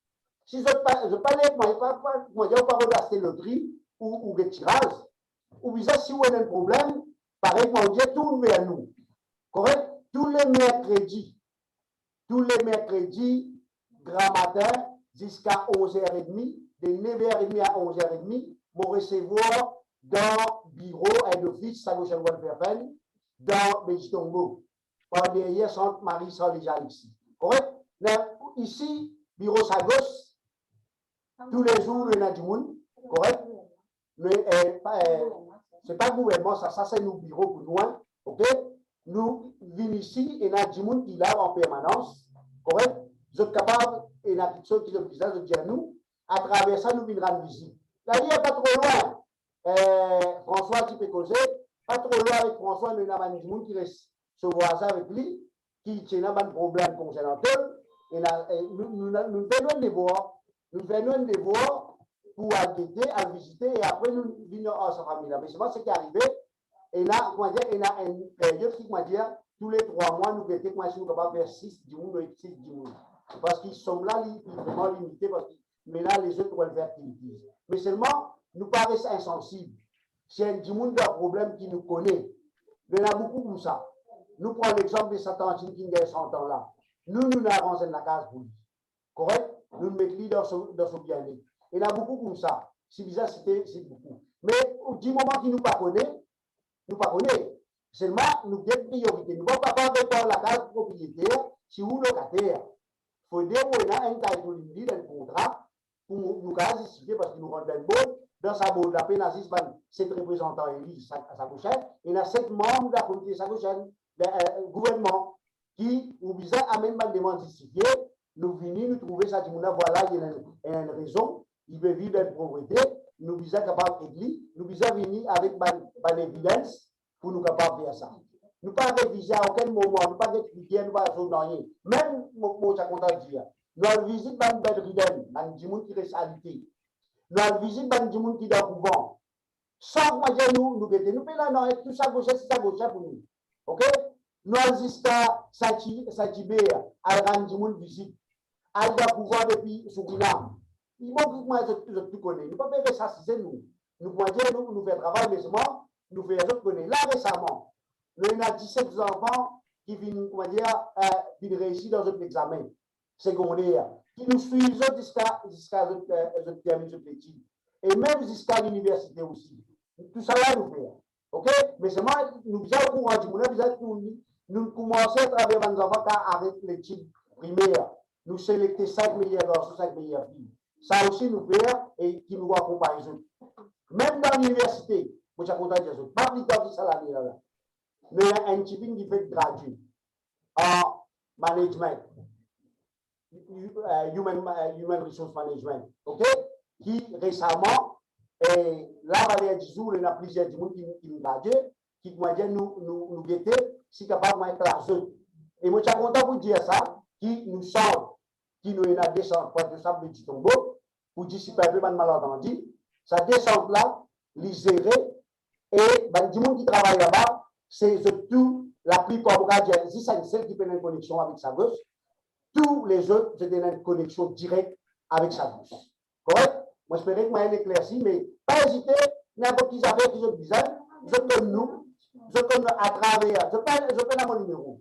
Si je parle, moi, je ne vais pas regarder le tri ou le tirage. Ou bien, si vous avez un problème, pareil, moi, je tourne vers nous. Correct? Tous les mercredis, grand matin, jusqu'à 11h30, de 9h30 à 11h30, vous recevoir dans le bureau et l'office Saint-Gauchaine Welfare Fund dans Béjitongo, par derrière Sainte Marie sans les ici. Correct? Ici, bureau Sagos, tous les jours, il y a du monde. Correct? Mais ce n'est pas le gouvernement, ça c'est nos bureaux pour nous. Ok? Nous venons ici et il y a du monde qui est là en permanence. Correct? Vous êtes capable, et il y a quelque chose qui est de dire nous, à travers ça, nous venons rendre visite. D'ailleurs, pas trop loin. François, tu peux causer. Pas trop loin avec François, nous avons du monde qui reste se voisin avec lui, qui tient un problème concernant eux. Et nous faisons un devoir. Nous faisons un devoir pour guetter, à visiter, et après nous venons à sa famille. Mais c'est pas ce qui est arrivé. Et là, il y a une période qui m'a dit, tous les 3 mois, nous guettons, moi, je suis capable de faire 6 du monde, 6 du monde. Parce qu'ils sont là, ils sont vraiment limités, parce que mais là, les autres vont le faire qu'ils utilisent. Mais seulement, nous paraissons insensibles. C'est un monde d'un problème qui nous connaît. Il y en a beaucoup comme ça. Nous prenons l'exemple de Satan qui a 100 ans là. Nous avons la case pour lui. Correct? Nous le mettons dans son bien-être. Il y en a beaucoup comme ça. C'est bizarre, c'est beaucoup. Mais du moment qu'il nous pas connaît, seulement nous avons une priorité. Nous ne pouvons pas faire la case propriétaire si vous locataire. Il faut dire qu'on a un title dans le contrat pour nous justifier parce que nous rendons bon. Dans sa boule, la pénalise, c'est représentant élu Saint-Gauchaine. Il y a 7 membres de la communauté Saint-Gauchaine, le gouvernement, qui, ou bien, amènent une demande justifiée. Nous venons, nous trouver ça, voilà, il y a une raison, il veut vivre dans une pauvreté, nous sommes capables d'église, nous sommes venus avec une évidence pour nous capables de faire ça. Nous ne pouvons pas réviser à aucun moment, nous ne pouvons pas expliquer, nous ne pouvons pas rien. Même, moi, je suis content de dire, nous avons visité une belle ridène, des gens qui restent habités. Nous avons visité des gens qui sont dans le couvent. Sans moi dire nous faisons là, non, tout ça, c'est ça, pour nous. OK? Nous avons jusqu'à Saint-Hubert, à rendre des gens visite. À dans le pouvoir depuis Suriname. Il faut que moi, je tout connais. Nous ne pouvons pas faire ça, c'est nous. Nous pouvons dire, nous faisons travail, mais seulement, nous faisons autres connaître. Là, récemment, nous avons 17 enfants qui viennent, comment dire, réussir dans notre examen secondaire, qui nous suivent jusqu'à terminer ce petit. Et même jusqu'à l'université aussi. Tout ça là, nous faisons. OK? Mais seulement, nous sommes au courant du monde, nous commençons à travailler avec nos enfants qui arrêtent l'étude primaire. Nous sélectons 5 meilleurs garçons, 5 meilleures filles. Ça aussi, nous faisons et qui nous accompagnent. Même dans l'université, je je suis content de dire ça. Pas plus tard que ça là. Mais un typing qui fait gratuit en management, human resource management, ok? Qui récemment, là, il y a 10 jours, il y a plusieurs gens qui nous gardent, qui nous guetter, si capable de classe. Et moi, je suis content pour dire ça, qui nous sort, qui nous a descendu, pour que ça me dit tombeau, pour dire si le peuple mal entendu, ça descend là, les gérer, et les gens qui travaillent là-bas, c'est tout, la plupart des gens, c'est celle qui peut une connexion avec sa gosse, tous les autres, c'est une connexion directe avec sa gosse. Correct? Moi, j'espère que moi, elle éclairci, mais pas hésiter, n'importe qui affaires qui sont bizarres, je connais nous, je connais à travers, je connais mon numéro.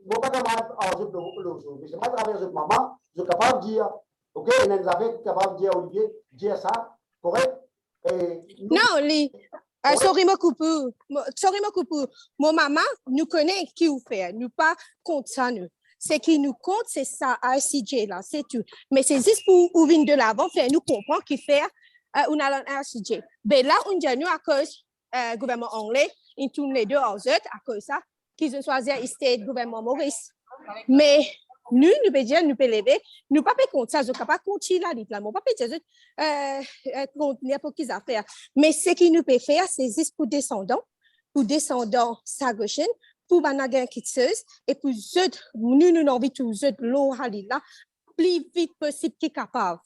Je ne sais pas comment mais c'est pas à travers cette maman, je suis capable de dire, ok, il y a des affaires qui sont capables de dire, Olivier, dire ça, correct? Non, sorry, ma coupe. Mon maman, nous connaît qui vous fait, nous pas compte ça, nous. C'est qui nous compte, c'est ça, RCJ là, c'est tout. Mais c'est juste pour ouvrir de l'avant, faire nous comprendre qui fait, on a l'RCJ. Mais là, on dit nous à cause gouvernement anglais, ils tournent les deux aux autres, à cause ça, qu'ils ont choisi le gouvernement Maurice. Mais nous pouvons dire, nous pouvons lever, nous ne pouvons pas compter ça, je ne peux pas compter là, nous ne pouvons pas dire, contenir pour qu'ils affaires. Mais ce qu'ils nous peuvent faire, c'est juste pour descendants Sagochen, pour Banagan Kitseuse, et pour nous avons envie de nous l'eau là, plus vite possible qu'ils capable.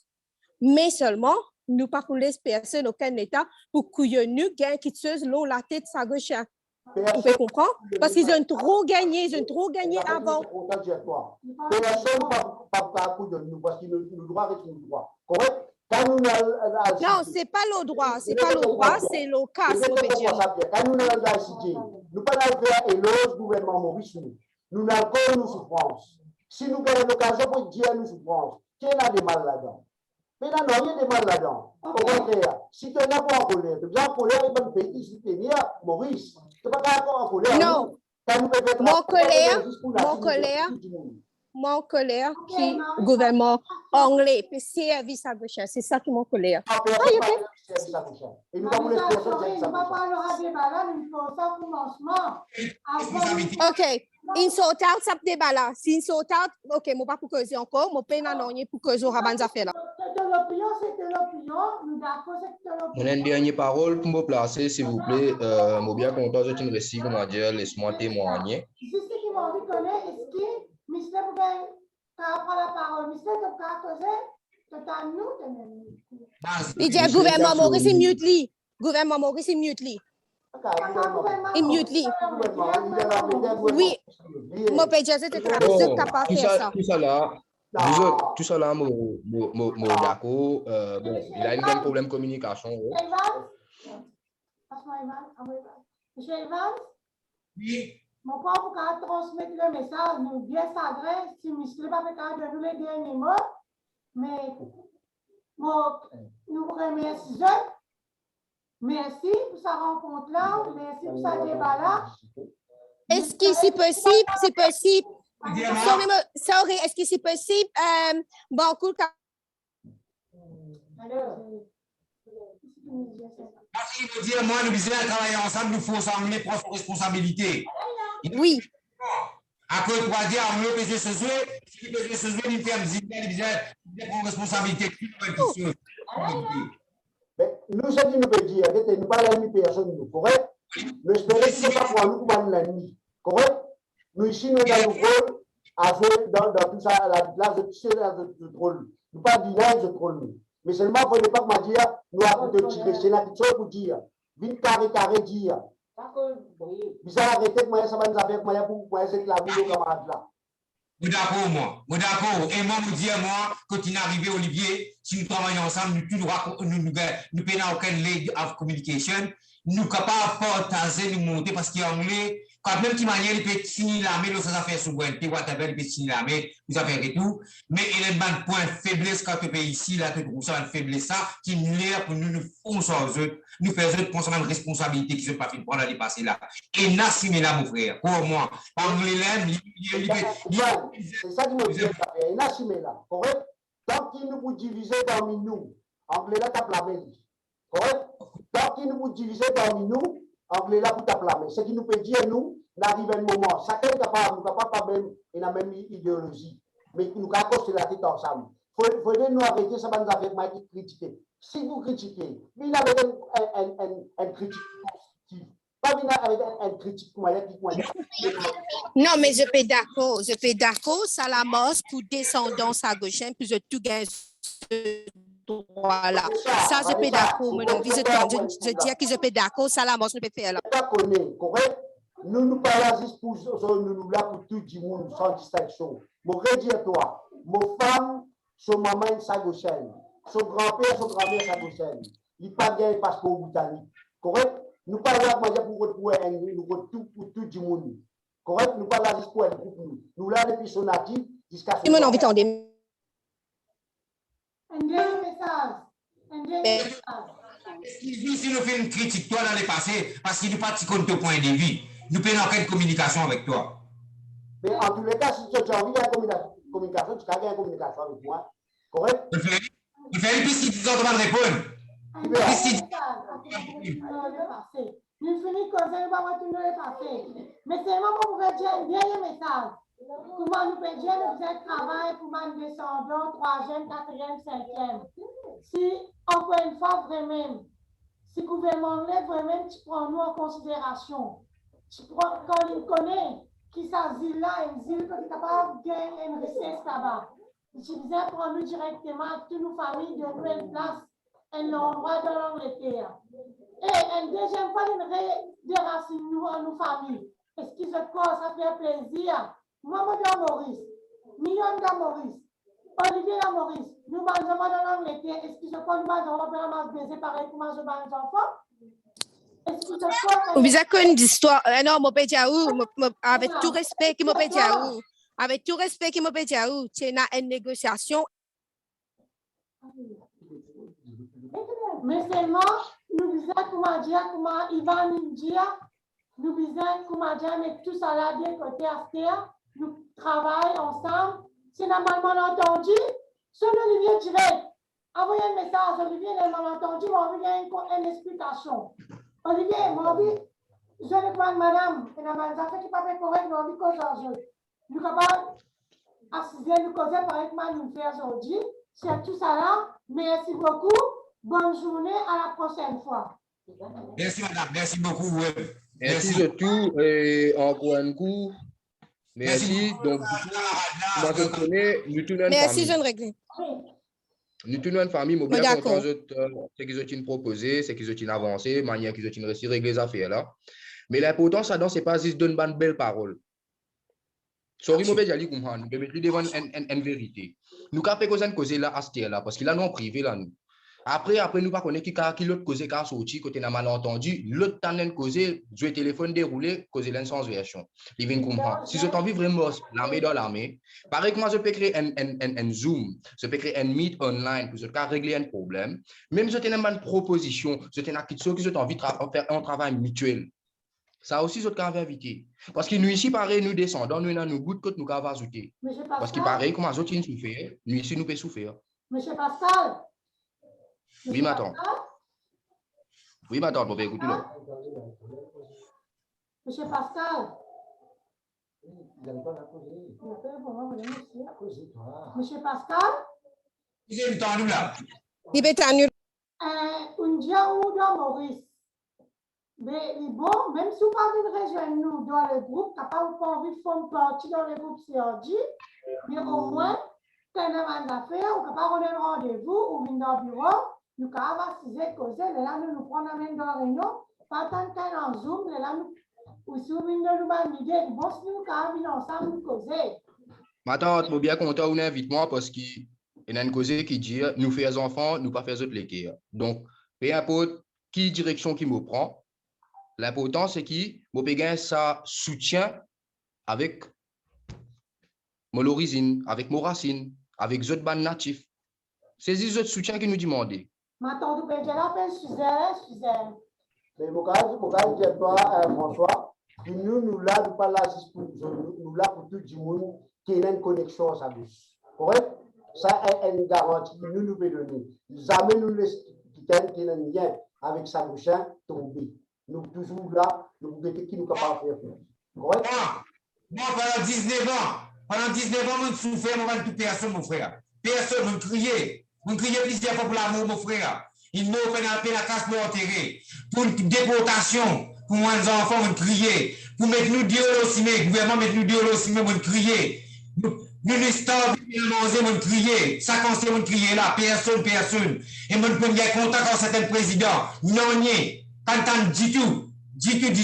Mais seulement, nous pas pour les personnes aucun état pour que nous gagnons Kitseuse l'eau la tête Sagochen. Vous pouvez comprendre? Parce qu'ils ont trop gagné, avant. Personne pas de nous, parce que nous droit reste nous droit. Correct? Non, c'est pas le droit, c'est le cas. Quand nous avons la cité, nous pas faire éloge gouvernement Maurice, nous n'avons pas nos souffrances. Si nous avons l'occasion pour dire nos souffrances, qui a des mal là-dedans? Mais là, non, il y a des mal là-dedans. Au contraire, si tu n'as pas en colère, tu es en colère, il va payer soutenir Maurice. Tu n'es pas en colère. Non. Mon colère qui gouvernement anglais, puis service à gauche, c'est ça qui mon colère. Ok, il saute out ça débat là. Si il saute out, ok, moi pas pour causer encore, moi peine à non pour causer raban affaire là. Mon une dernière parole pour me placer, s'il vous plaît. Moi bien content de une récit, comment dire, laisse-moi témoigner. Mister Bougain, tu prends la parole. Mister, tu as causé, tu as nous. Il dit gouvernement Maurice mutely. Gouvernement Maurice mutely. Oui. Moi, je suis capable de faire ça. Tout ça là, moi d'accord. Bon, il a un problème de communication. Monsieur Evans? Oui. Mon père, pour transmettre le message, nous bien s'adresse, si Mister pas fait de nous les derniers mots, mais nous remercions. Merci pour sa rencontre-là, merci pour sa débat-là. Est-ce que c'est possible, sorry, est-ce que c'est possible, beaucoup Parce qu'il veut dire, moi, nous disons travailler ensemble, nous faut s'emmener propre responsabilité. Oui. À quoi il va dire, on veut peser ce jeu, si peser ce jeu, il fait un une responsabilité. Nous, ce qui nous peut dire, nous ne parlons pas de personne, nous, correct? Nous espérons que nous ne parlons pas de la nuit, correct? Nous, ici, nous avons dans tout ça, la place de drôle. Nous ne parlons pas de drôle. Mais seulement, il ne faut pas me dire, nous avons de tirer, c'est la petite chose pour dire. Vite carré dire. Vous arrêtez, moi, ça va nous faire, moi, pour essayer de la boule au camarade là. Vous d'accord, moi. Vous d'accord. Et moi, vous dire, moi, quand il est arrivé, Olivier, si nous travaillons ensemble, nous payons aucun leg of communication, nous capables de partager, nous monter, parce qu'il y a anglais, quand même qui manière, il peut signer l'armée, là, ça fait souveraineté, whatever, il peut signer l'armée, vous avez et tout. Mais il y a un point faiblesse quand tu pays ici, là, tu trouves ça, une faiblesse, ça, qui nous l'air pour nous font ça aux autres, nous faisons prendre une responsabilité qui ne sont pas fait pour aller passer là. Et n'assumer là, mon frère, pour moi. Anglais, c'est ça qui me dit, il n'assume là, correct? Donc, il nous diviser dans nous. Anglais là, tape la mêlée. Correct? Donc, qui nous diviser parmi nous, anglais là pour taper la main. Ce qui nous peut dire, nous, n'arrive un moment. Chacun est capable, nous pas même, il a même idéologie. Mais nous avons construit la tête ensemble. Il faut nous arrêter, ça va nous faire critiquer. Si vous critiquez, il y a un critique constructif. Pas avec un critique moyen. Non, mais je suis d'accord, ça la mort pour descendance à gauche, puis je tout gagne ce droit-là. Ça, je suis d'accord, mais non, je dis que je suis d'accord, ça la mort, je peux faire là. Correct? Nous parlons juste pour nous là pour tout le monde sans distinction. Mon redire toi, mon femme, son maman, sa gauchaine, son grand-père, sa gauchaine. Il n'a pas gagné passeport britannique. Correct? Nous parlons pour retrouver tout le monde. Correct? Nous parlons juste pour un groupe. Nous là depuis son natif jusqu'à ce moment. Un dernier message. Si nous faisons une critique, toi, dans le passé, parce qu'il n'est pas si compte ton point de vue, nous pouvons avoir une communication avec toi. Mais en tous les cas, si tu as envie de communication, tu as une communication avec moi. Correct? Il fait une piste qui dit autrement de répondre. Nous finissons comme ça, nous va retourner le passé. Mais c'est vraiment pour vous dire un dernier message. Comment nous pouvons dire nous faisons travail pour nous descendants, 3e, 4e, 5e. Si, encore une fois, vraiment, si le gouvernement vraiment tu prends nous en considération, tu prends, quand il connaît qui s'asile là, une île qui est capable de gagner une richesse là-bas. Je disais, prendre nous directement, toutes nos familles, de nouvelles places, un endroit dans l'Angleterre. Et une deuxième fois, une déracine nous en nos familles. Est-ce que ce corps, ça fait plaisir? Moi, je suis Maurice. Million de Maurice. Olivier de Maurice. Nous mangeons dans l'Angleterre. Est-ce que ce corps, nous mangeons vraiment baiser pareil pour manger par les enfants? Est-ce que ce corps. Vous avez une histoire. Non, mon père avec tout respect, qui mon père avec tout respect, qui mon père c'est une négociation. Mais seulement, nous disons comment dire, comment Ivan nous dit, nous disons comment dire, mais tout ça là, de côté à terre, nous travaillons ensemble. C'est normalement entendu. Son Olivier direct, envoyez un message, Olivier est malentendu, mais on veut une explication. Olivier, moi, je ne crois pas madame, et la madame qui n'est pas correct, mais on veut qu'aujourd'hui. Nous sommes capables d'assister, nous causer par exemple, nous faire aujourd'hui. C'est tout ça là. Merci beaucoup. Bonne journée, à la prochaine fois. Merci, madame. Merci beaucoup. Merci de tout. Et encore un coup. Merci. Donc, moi, je connais, nous tenons une famille. Merci, jeune réglé. Nous tenons une famille, mais bien content de ce qu'ils ont proposé, ce qu'ils ont avancé, la manière qu'ils ont réussi à régler les affaires là. Mais l'important, ça, c'est pas juste donner une belle parole. Sorry, moi, je vais comprendre. Je vais mettre devant une vérité. Nous avons fait cause là à ce là parce qu'il a non privé là nous. Après nous pas connaître qui l'autre cause qui a sorti côté n'a malentendu, l'autre tendance cause du téléphone déroulé cause l'un sans version. Il vient comprendre. Si je t'envie vraiment l'armée dans l'armée, pareil que moi je peux créer un Zoom, je peux créer un Meet online pour je régler un problème. Même je t'ai une proposition, je t'ai une question que je t'envie de faire un travail mutuel. Ça aussi, je t'ai invité. Parce que nous ici, pareil, nous descendons, nous avons nos bouts que nous avons ajouté. Parce que pareil, comme les autres, ils souffrent, nous ici, nous pouvons souffrir. Monsieur Pascal. Oui, madame. Oui, madame, bon, écoutez-le. Monsieur Pascal. Monsieur Pascal. Il est entendu là. Il est entendu. Un dia ou dans Maurice. Mais bon, même si vous parlez de rejoindre nous dans le groupe, capable de pas envie de faire partie dans le groupe CRD, mais au moins, quand on a une affaire, on capable de prendre un rendez-vous ou venir dans le bureau, nous capable d'assister, causer, là nous prenons la main dans la réunion, pas tant qu'un en Zoom, là nous, ou si vous venez de nous faire une idée, bon, si nous capable venir ensemble, nous causer. Ma tante, je suis bien content vous invite moi parce qu'il y a une cause qui dit nous faisons enfants, nous pas faisons autres l'équerre. Donc, peu importe qui direction qui me prend, l'important c'est qu'il me ça soutien avec mon origine, avec mon racine, avec les autres bandes natifs. C'est les autres soutiens qui nous demandent. Ma tante, vous pouvez dire la Suzanne. Mais mon gars, dis toi, François, nous là, nous pas là juste pour nous là pour tout le monde qui a une connexion à ça. Correct? Ça est une garantie que nous pouvons donner. Jamais nous laissons républicaine qui n'a rien avec sa prochaine tombée. Nous toujours là, nous pouvons qui nous capables de faire. Correct? Moi, pendant 19 ans, je souffrais, moi, toute personne, mon frère. Personne, me criait plusieurs fois pour l'amour, mon frère. Il m'a fait la casse pour enterrer. Pour une déportation, pour moi, les enfants, on criait. Pour mettre nous Dieu aussi, le gouvernement mettre nous Dieu aussi, on criait. Nous, les stars, on criait. Ça, quand c'est, on criait là, personne. Et mon premier contact avec certains présidents, non, pas du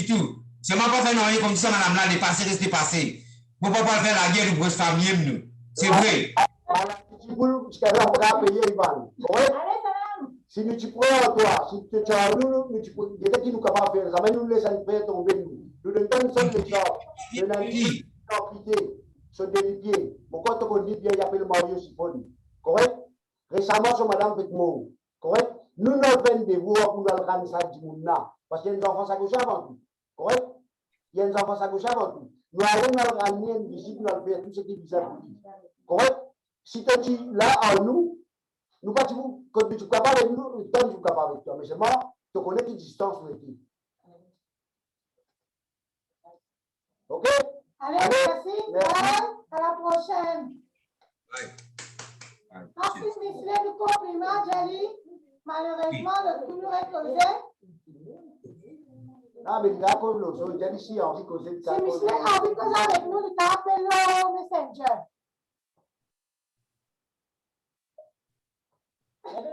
tout. C'est moi pas fait non, comme ça, madame là, les passés, rester passé. Pour ne pas faire la guerre pour cette famille, nous. C'est vrai. Si nous tu prends toi, si tu as nous, tu peux, il y a qui nous capables de faire, ça nous laisse faire tomber nous. Nous donnons seul les gens, nous n'avons pas quitté, se délier. Mon compte qu'on dit bien, il y a le Mario Siponi. Correct? Récemment, sur madame Petmo. Correct? Nous n'avons pas de vous pour nous rendre ça du monde là. Parce qu'il y a des enfants à gauche avant tout. Correct? Il y a des enfants à gauche avant tout. Nous allons ramener une visite, nous allons faire tout ce qui est bizarre. Correct? Si tu dis là en nous, nous pas vous quand tu es capable avec nous, tu es capable avec toi. Mais c'est moi, tu connais quelle distance nous étions. Ok? Allez, merci. À la prochaine. Ensuite, monsieur, le compliment, Jali. Malheureusement, le coup nous est causé. Ah, mais il a comme l'autre, Jali, si, on dit causer de ça. Si monsieur a envie de causer avec nous, il t'a appelé le messenger.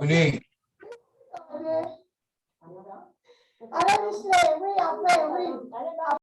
Oui. Allez, monsieur, oui, après, oui.